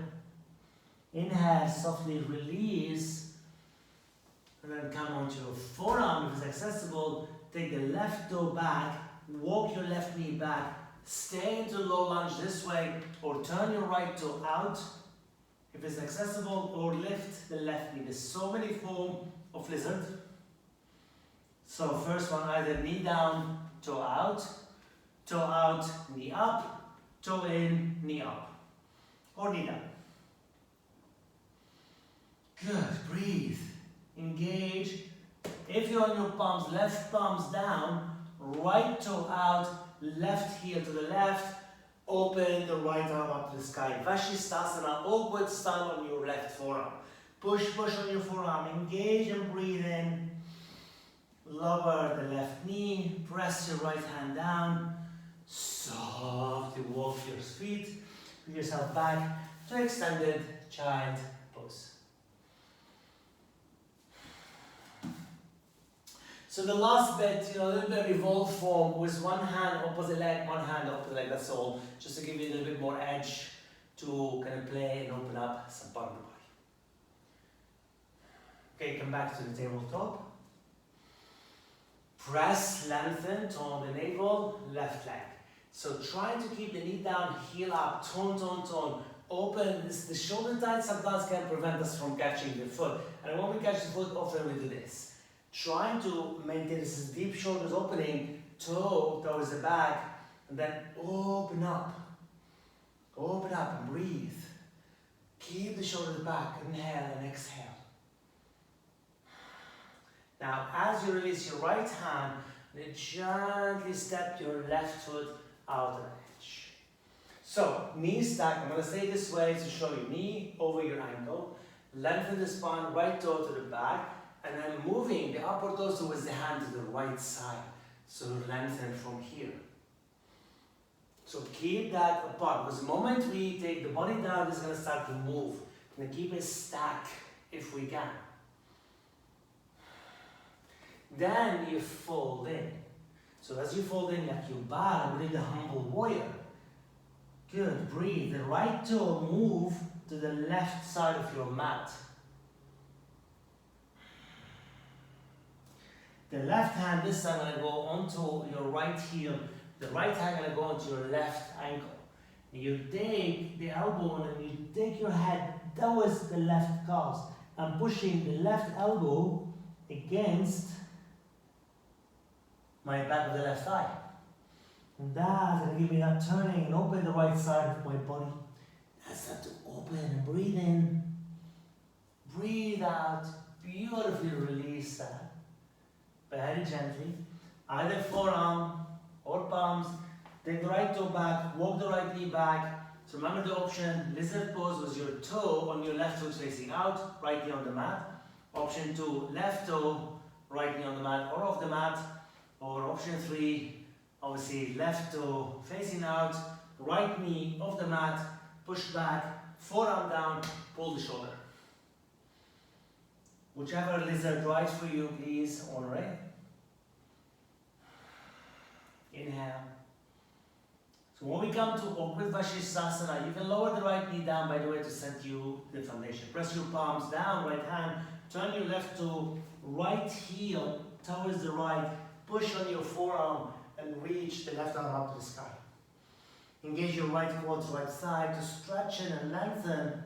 Speaker 1: Inhale, softly release. And then come onto your forearm if it's accessible. Take the left toe back. Walk your left knee back. Stay into low lunge this way, or turn your right toe out if it's accessible, or lift the left knee. There's so many forms of lizard. So first one, either knee down, toe out, knee up, toe in, knee up, or knee down. Good, breathe, engage. If you're on your palms, left palms down, right toe out, left heel to the left, open the right arm up to the sky. Vashisthasana, awkward style on your left forearm. Push on your forearm, engage and breathe in. Lower the left knee, press your right hand down. Softly walk your feet, bring yourself back to extended child pose. So the last bit, a little bit of revolve form with one hand opposite leg, one hand opposite leg, that's all. Just to give you a little bit more edge to kind of play and open up some part of the body. Okay, come back to the tabletop. Press, lengthen, tone the navel, left leg. So trying to keep the knee down, heel up, tone. Open, the shoulder tight sometimes can prevent us from catching the foot. And when we catch the foot, often we do this. Trying to maintain this deep shoulders opening, toe towards the back, and then open up and breathe. Keep the shoulders back, inhale and exhale. Now, as you release your right hand, then gently step your left foot out of the edge. So, knee stack, I'm going to stay this way to show you knee over your ankle, lengthen the spine, right toe to the back, and then moving the upper torso with the hand to the right side. So lengthen from here. So keep that apart, because the moment we take the body down, it's going to start to move. We're going to keep it stacked if we can. Then you fold in. So as you fold in, like you bow within the humble warrior. Good, breathe. The right toe move to the left side of your mat. The left hand this time going to go onto your right heel. The right hand going to go onto your left ankle. And you take the elbow and you take your head towards the left calves. I'm pushing the left elbow against my back of the left thigh. And that's going to give me that turning and open the right side of my body. That's that to open and breathe in. Breathe out. Beautifully release that. Very gently, either forearm or palms. Take the right toe back, walk the right knee back, So remember the option, lizard pose was your toe on your left foot facing out, right knee on the mat. Option 2, left toe, right knee on the mat or off the mat. Or option 3, obviously left toe facing out, right knee off the mat, push back, forearm down, pull the shoulder. Whichever lizard right for you, please honor it. Inhale. So when we come to awkward Vashisthasana, you can lower the right knee down, by the way, to set you the foundation. Press your palms down, right hand, turn your left toe, right heel towards the right, push on your forearm and reach the left arm up to the sky. Engage your right quads, right side to stretch in and lengthen.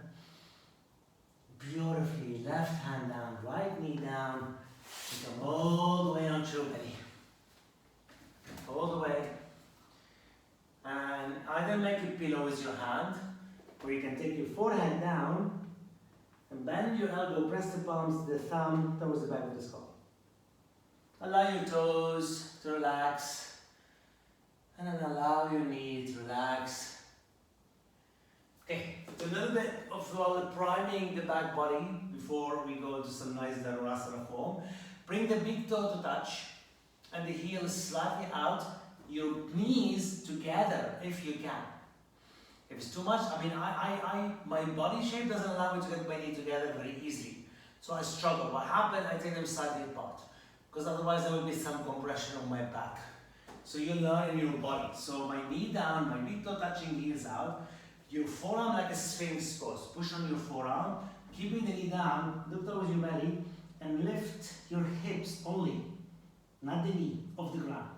Speaker 1: Beautifully, left hand down, right knee down. You come all the way onto your belly. All the way. And either make a pillow with your hand, or you can take your forehand down and bend your elbow, press the palms, the thumb towards the back of the skull. Allow your toes to relax, and then allow your knee to relax. Okay, a little bit of priming the back body before we go into some nice Danurasana form. Bring the big toe to touch, and the heel slightly out. Your knees together if you can. If it's too much, my body shape doesn't allow me to get my knee together very easily. So I struggle. What happens? I take them slightly apart, because otherwise there will be some compression on my back. So you learn in your body. So my knee down, my big toe touching, heels out. Your forearm like a sphinx pose. Push on your forearm, keeping the knee down, look towards your belly, and lift your hips only, not the knee, off the ground.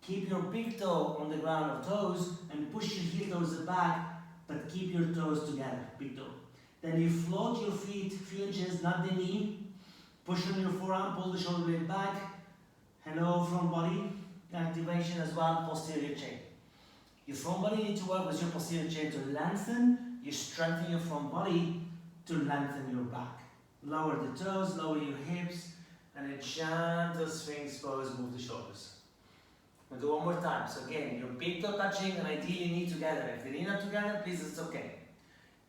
Speaker 1: Keep your big toe on the ground of toes and push your heel towards the back, but keep your toes together, big toe. Then you float your feet a few inches, not the knee. Push on your forearm, pull the shoulder blade back. Hello, front body activation as well, posterior chain. Your front body needs to work with your posterior chain to lengthen. You strengthen your front body to lengthen your back. Lower the toes, lower your hips, and a gentle sphinx pose, move the shoulders. We'll do one more time. So again, your big toe touching and ideally knee together. If the knee not together, please, it's okay.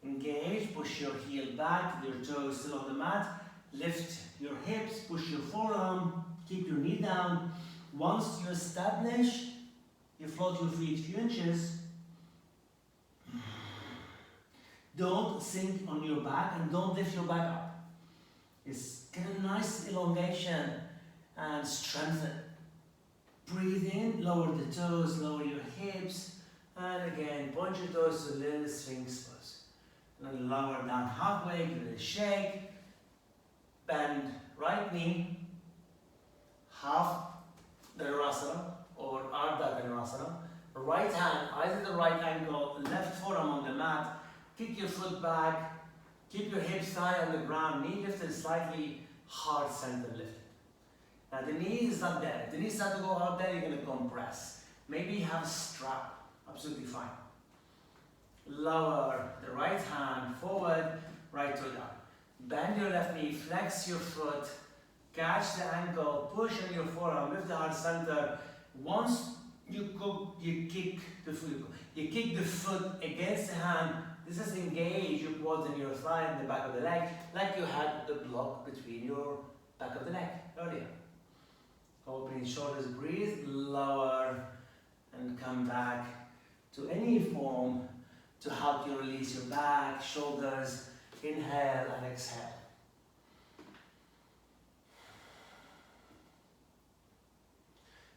Speaker 1: Engage, push your heel back, your toes still on the mat. Lift your hips, push your forearm, keep your knee down. Once you establish, you float your feet a few inches. Don't sink on your back and don't lift your back up. It's get a nice elongation and strengthen. Breathe in, lower the toes, lower your hips, and again, point your toes to a little sphinx pose. And then lower down halfway, give it a shake, bend right knee, half Danurasana or Ardha Danurasana. Right hand, either the right ankle, left forearm on the mat, kick your foot back, keep your hips high on the ground, knee lifted slightly, heart center lifted. Now the knee is not there. If the knee starts to go out there, you're going to compress. Maybe you have a strap. Absolutely fine. Lower the right hand forward, right toe down. Bend your left knee, flex your foot, catch the ankle, push on your forearm, lift the heart center. Once you kick the foot against the hand. This is engage your quads and your thigh and the back of the leg, like you had the block between your back of the leg earlier. Opening shoulders, breathe, lower, and come back to any form to help you release your back, shoulders. Inhale and exhale.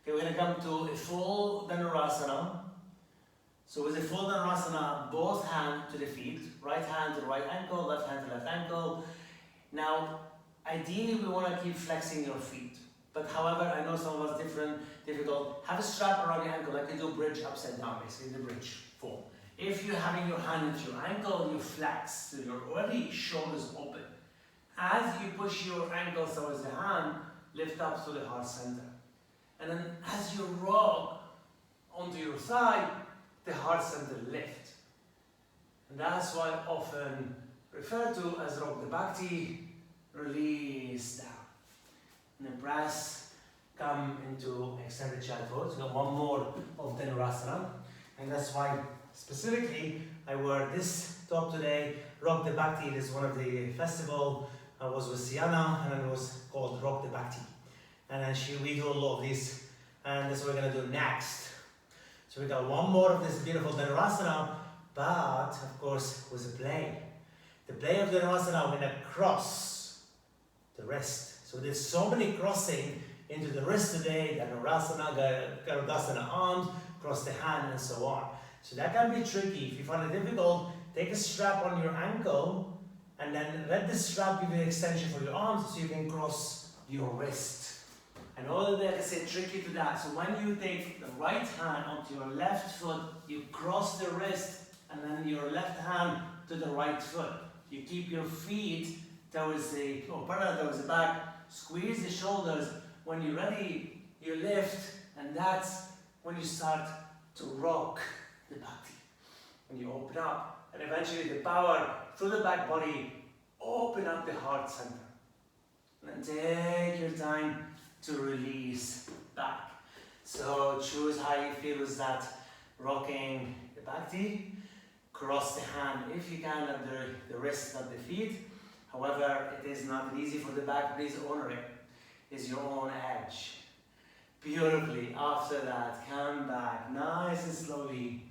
Speaker 1: Okay, we're going to come to a full Danurasana. So with a full Danurasana, both hands to the feet, right hand to the right ankle, left hand to left ankle. Now, ideally we want to keep flexing your feet. But however, I know some of us difficult. Have a strap around your ankle, like you do bridge upside down, basically the bridge form. If you're having your hand into your ankle, you flex, so your already shoulders open. As you push your ankle towards the hand, lift up to the heart center. And then as you rock onto your thigh, the heart center lift. And that's why I often refer to as rock the bhakti, release down. And then press, come into extended child pose. So one more of Danurasana. And that's why
Speaker 2: Specifically, I wear this top today. Rock the Bhakti is one of the festival. I was with Sienna and it was called Rock the Bhakti. And then we do a lot of this, and that's what we're gonna do next. So we got one more of this beautiful Danurasana, but of course with a play. The play of Danurasana, we're gonna cross the wrist. So there's so many crossing into the wrist today, Danurasana, Tadasana arms, cross the hand and so on. So that can be tricky. If you find it difficult, take a strap on your ankle and then let the strap give you an extension for your arms so you can cross your wrist. And all of that is tricky to that. So when you take the right hand onto your left foot, you cross the wrist and then your left hand to the right foot. You keep your feet towards parallel towards the back, squeeze the shoulders. When you're ready, you lift, and that's when you start to rock the bhakti. When you open up, and eventually the power through the back body, open up the heart center. And then take your time to release back. So choose how you feel with that rocking the bhakti. Cross the hand if you can at the wrist, not the feet. However, it is not easy for the back. Please honor it. It's your own edge. Beautifully. After that, come back nice and slowly.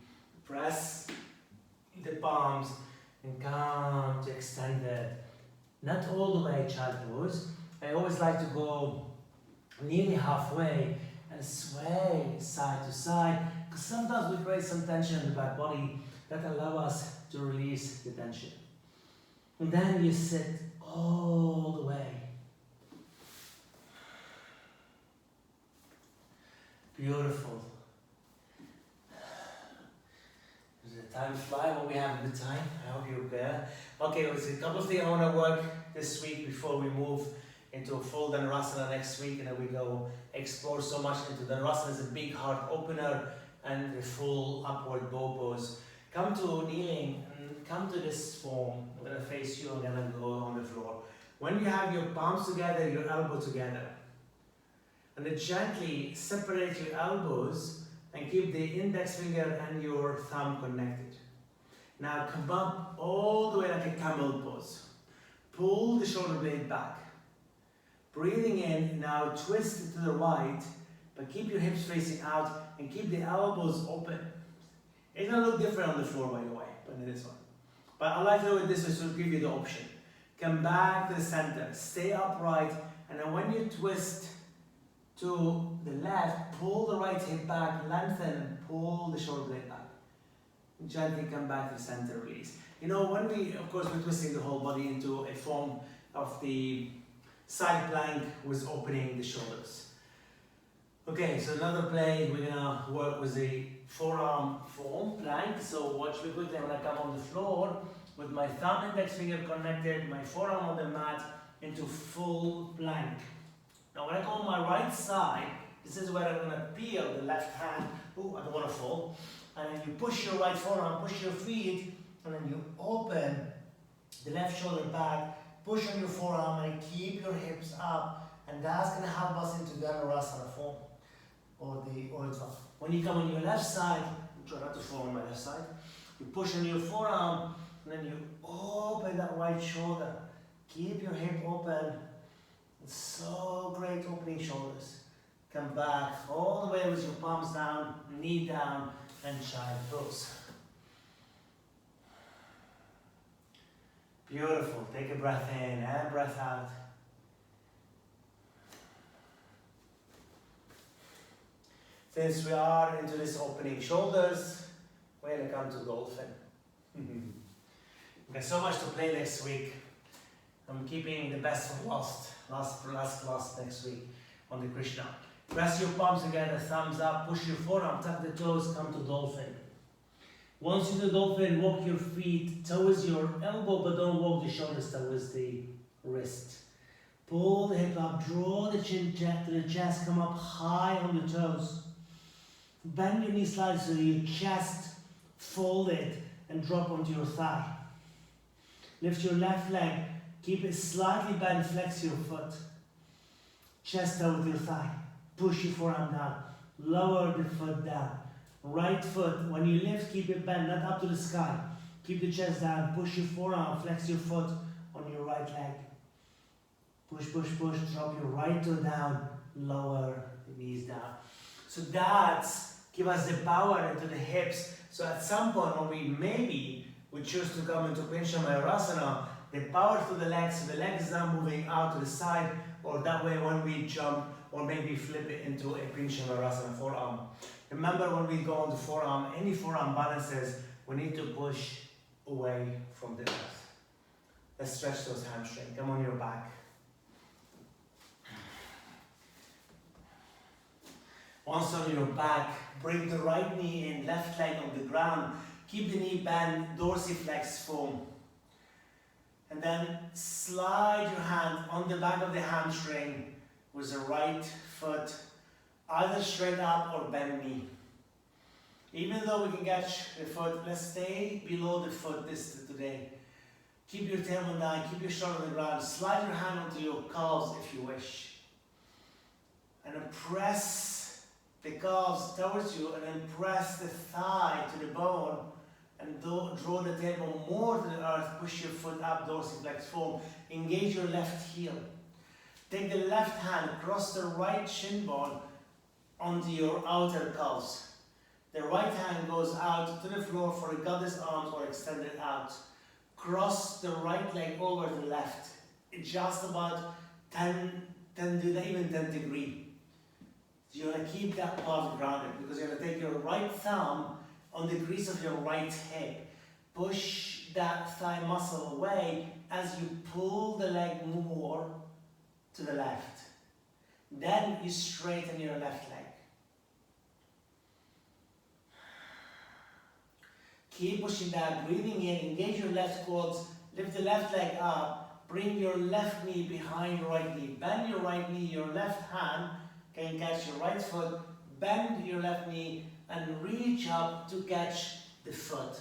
Speaker 2: Press the palms and come to extended. Not all the way child pose. I always like to go nearly halfway and sway side to side, because sometimes we create some tension in the back body that allow us to release the tension. And then you sit all the way. Beautiful. Does the time fly when we have a good time? I hope you're there. Okay, there's a couple of things I want to work this week before we move into a full Danurasana next week, and then we go explore so much into Danurasana as a big heart opener and the full upward bow pose. Come to kneeling and come to this form. I'm going to face you and then go on the floor. When you have your palms together, your elbow together, and then gently separate your elbows and keep the index finger and your thumb connected. Now come up all the way like a camel pose. Pull the shoulder blade back. Breathing in, now twist to the right, but keep your hips facing out and keep the elbows open. It's gonna look different on the floor, by the way, than this one. But I like to do it this way so to give you the option. Come back to the center, stay upright, and then when you twist to the left, pull the right hip back, lengthen, and pull the shoulder blade back. Gently come back to the center, release. You know, when of course, we're twisting the whole body into a form of the side plank with opening the shoulders. Okay, so another play, we're gonna work with a forearm form, plank. So watch me quickly. I'm gonna come on the floor with my thumb index finger connected, my forearm on the mat into full plank. Now when I go on my right side, this is where I'm gonna peel the left hand. Ooh, I don't wanna fall. And then you push your right forearm, push your feet, and then you open the left shoulder back, push on your forearm and keep your hips up, and that's going to help us into the Danurasana form, or when you come on your left side, try not to fall on my left side, you push on your forearm, and then you open that right shoulder, keep your hip open, it's so great opening shoulders. Come back all the way with your palms down, knee down, and child pose. Beautiful. Take a breath in and breath out. Since we are into this opening shoulders, we're going to come to Dolphin. There's so much to play next week. I'm keeping the best for last class next week on the Krishna. Press your palms together, thumbs up, push your forearm, tuck the toes, come to Dolphin. Once you do Dolphin, walk your feet towards your elbow, but don't walk the shoulders towards the wrist. Pull the hip up, draw the chin to the chest, come up high on the toes. Bend your knee slightly so your chest folded and drop onto your thigh. Lift your left leg, keep it slightly bent, flex your foot. Chest out with your thigh. Push your forearm down. Lower the foot down. Right foot, when you lift, keep it bent, not up to the sky. Keep the chest down, push your forearm, flex your foot on your right leg. Push, push, push, drop your right toe down, lower the knees down. So that's give us the power into the hips. So at some point when we choose to come into Rasa, the power through the legs, so the legs are moving out to the side, or that way when we jump, or maybe flip it into a Rasa forearm. Remember when we go on the forearm, any forearm balances, we need to push away from the earth. Let's stretch those hamstrings. Come on your back. Once on your back, bring the right knee in, left leg on the ground. Keep the knee bent, dorsiflex form. And then slide your hand on the back of the hamstring with the right foot, either straight up or bend knee. Even though we can catch the foot, let's stay below the foot today. Keep your tailbone down, keep your shoulder on the ground. Slide your hand onto your calves if you wish. And then press the calves towards you, and then press the thigh to the bone, and draw the tailbone more to the earth. Push your foot up, dorsiflex form. Engage your left heel. Take the left hand, cross the right shin bone onto your outer calves. The right hand goes out to the floor for a goddess arms or extended out. Cross the right leg over the left. It's just about 10 degrees. So you want to keep that part grounded, because you're going to take your right thumb on the crease of your right hip. Push that thigh muscle away as you pull the leg more to the left. Then you straighten your left leg. Keep pushing that, breathing in, engage your left quads, lift the left leg up, bring your left knee behind your right knee, bend your right knee, your left hand can catch your right foot, bend your left knee, and reach up to catch the foot.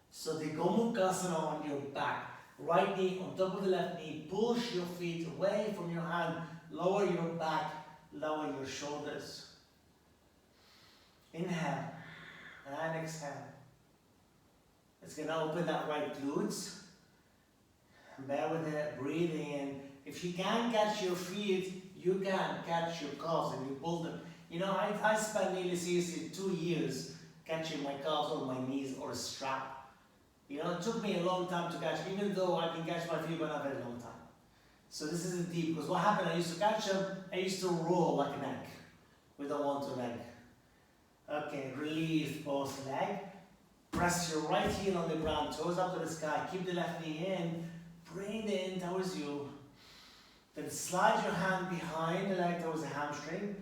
Speaker 2: So the Gomukhasana on your back, right knee on top of the left knee, push your feet away from your hand, lower your back, lower your shoulders. Inhale and exhale. It's going to open that right glutes. Bear with it, breathing in. If you can't catch your feet, you can catch your calves and you pull them. You know, I spent nearly seriously 2 years catching my calves or my knees or a strap. You know, it took me a long time to catch, even though I can catch my feet, but not a very long time. So this is deep, because what happened, I used to catch them, I used to roll like an egg with a one-two leg. Okay, release both legs. Press your right heel on the ground, toes up to the sky, keep the left knee in, bring the in towards you. Then slide your hand behind the leg towards the hamstring,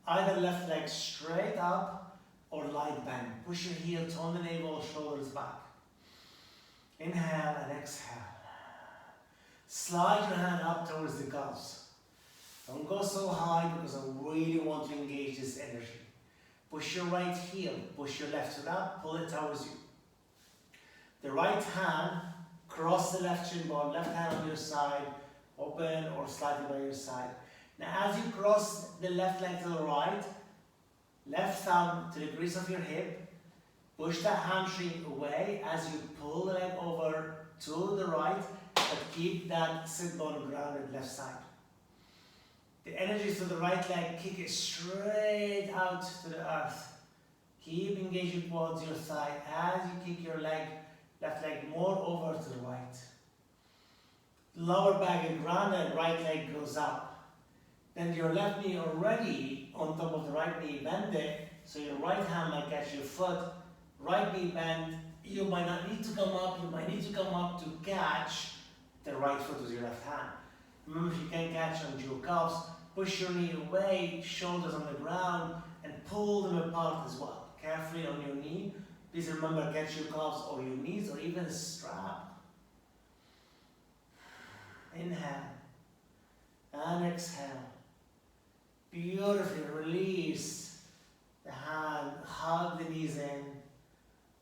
Speaker 2: either left leg straight up or light bend. Push your heel, tone the navel, shoulders back. Inhale and exhale. Slide your hand up towards the calves. Don't go so high, because I really want to engage this energy. Push your right heel, push your left foot up, pull it towards you. The right hand, cross the left shin bone, left hand on your side, open or slightly by your side. Now as you cross the left leg to the right, left thumb to the crease of your hip, push that hamstring away as you pull the leg over to the right, but keep that sit bone grounded left side. The energy to the right leg, kick it straight out to the earth. Keep engaging quads, your thigh, as you kick your leg, left leg more over to the right. Lower back is grounded, right leg goes up. Then your left knee already on top of the right knee, bend it, so your right hand might catch your foot, right knee bend. You might not need to come up, you might need to come up to catch the right foot with your left hand. Remember, if you can't catch on your calves, push your knee away, shoulders on the ground, and pull them apart as well. Carefully on your knee. Please remember, catch your calves or your knees or even a strap. Inhale and exhale. Beautifully release the hand, hug the knees in,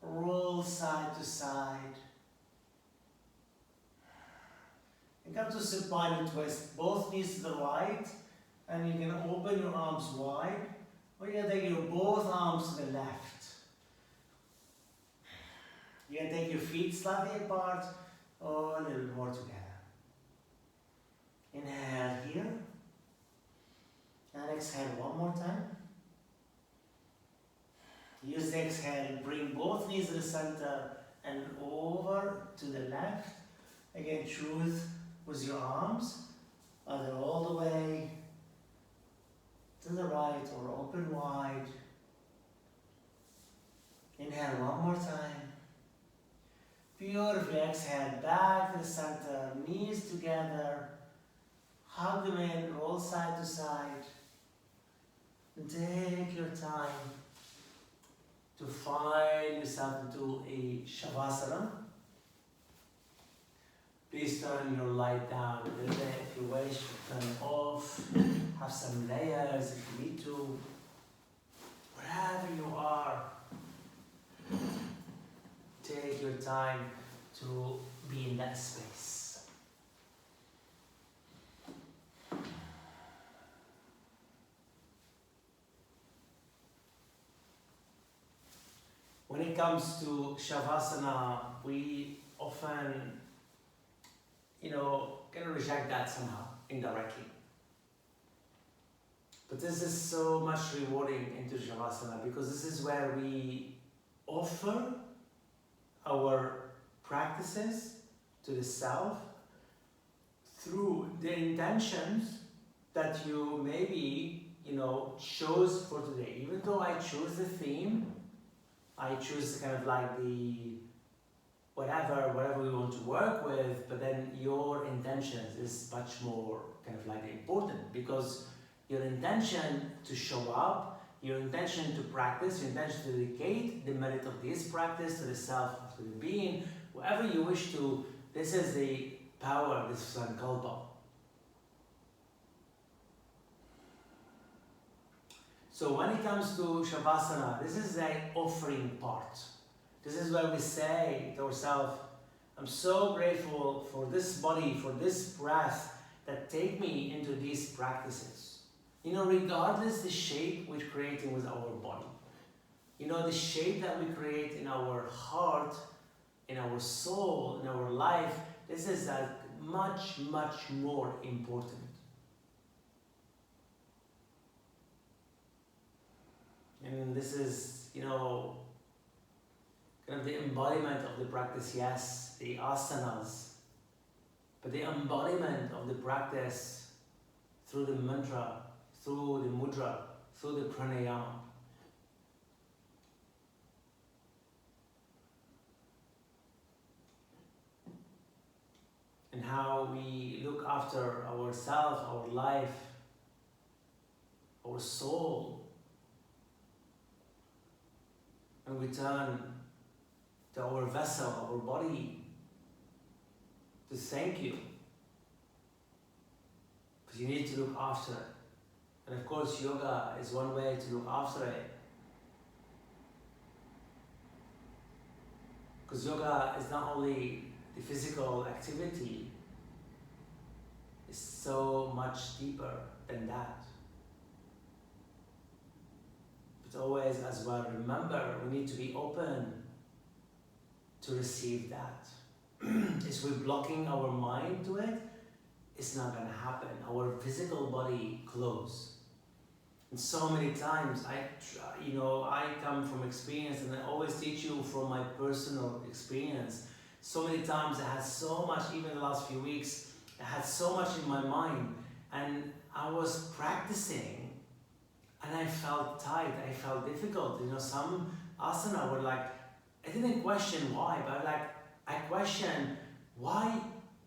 Speaker 2: roll side to side. And come to supine twist, both knees to the right, and you can open your arms wide, or you can take your both arms to the left. You can take your feet slightly apart or a little bit more together. Inhale here. And exhale one more time. Use the exhale, bring both knees to the center and over to the left. Again, choose with your arms, either all the way to the right or open wide. Inhale one more time. Beautifully exhale, back to the center, knees together. Hug them in, roll side to side. And take your time to find yourself into a Shavasana. Please turn your light down a little bit if you wish, turn it off, have some layers if you need to. Wherever you are, take your time to be in that space. When it comes to Shavasana, we often, kind of reject that somehow, indirectly. But this is so much rewarding into Shavasana because this is where we offer our practices to the self through the intentions that you maybe, chose for today. Even though I chose the theme, I choose kind of like the whatever we want to work with, but then your intentions is much more kind of like important because your intention to show up, your intention to practice, your intention to dedicate the merit of this practice to the self, to the being, whatever you wish to, this is the power of this sankalpa. So when it comes to Shavasana, this is the offering part. This is where we say to ourselves, I'm so grateful for this body, for this breath that take me into these practices. Regardless the shape we're creating with our body. The shape that we create in our heart, in our soul, in our life, this is much, much more important. And this is, kind of the embodiment of the practice, yes, the asanas, but the embodiment of the practice through the mantra, through the mudra, through the pranayama. And how we look after ourselves, our life, our soul, and we turn to our vessel, our body, to thank you. Because you need to look after it. And of course, yoga is one way to look after it. Because yoga is not only the physical activity, it's so much deeper than that. But always as well, remember, we need to be open to receive that. If we're blocking our mind to it, it's not going to happen. Our physical body closes. And so many times, I come from experience, and I always teach you from my personal experience. So many times I had so much, even the last few weeks, I had so much in my mind, and I was practicing, and I felt tight, I felt difficult. Some asana were like, I didn't question why, but I questioned, why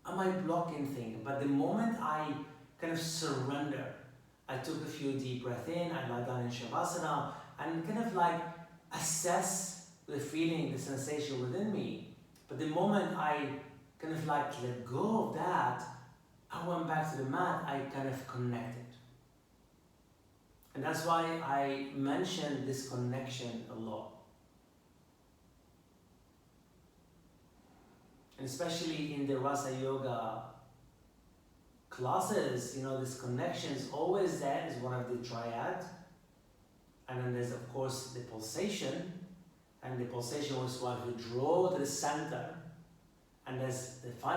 Speaker 2: am I blocking things? But the moment I kind of surrender, I took a few deep breaths in, I lie down in Shavasana, and kind of assess the feeling, the sensation within me. But the moment I kind of let go of that, I went back to the mat, I kind of connected. And that's why I mention this connection a lot. And especially in the Rasa yoga classes, this connection is always there, is one of the triad. And then there's of course the pulsation,
Speaker 1: And the pulsation was what we draw to the center, and there's the 5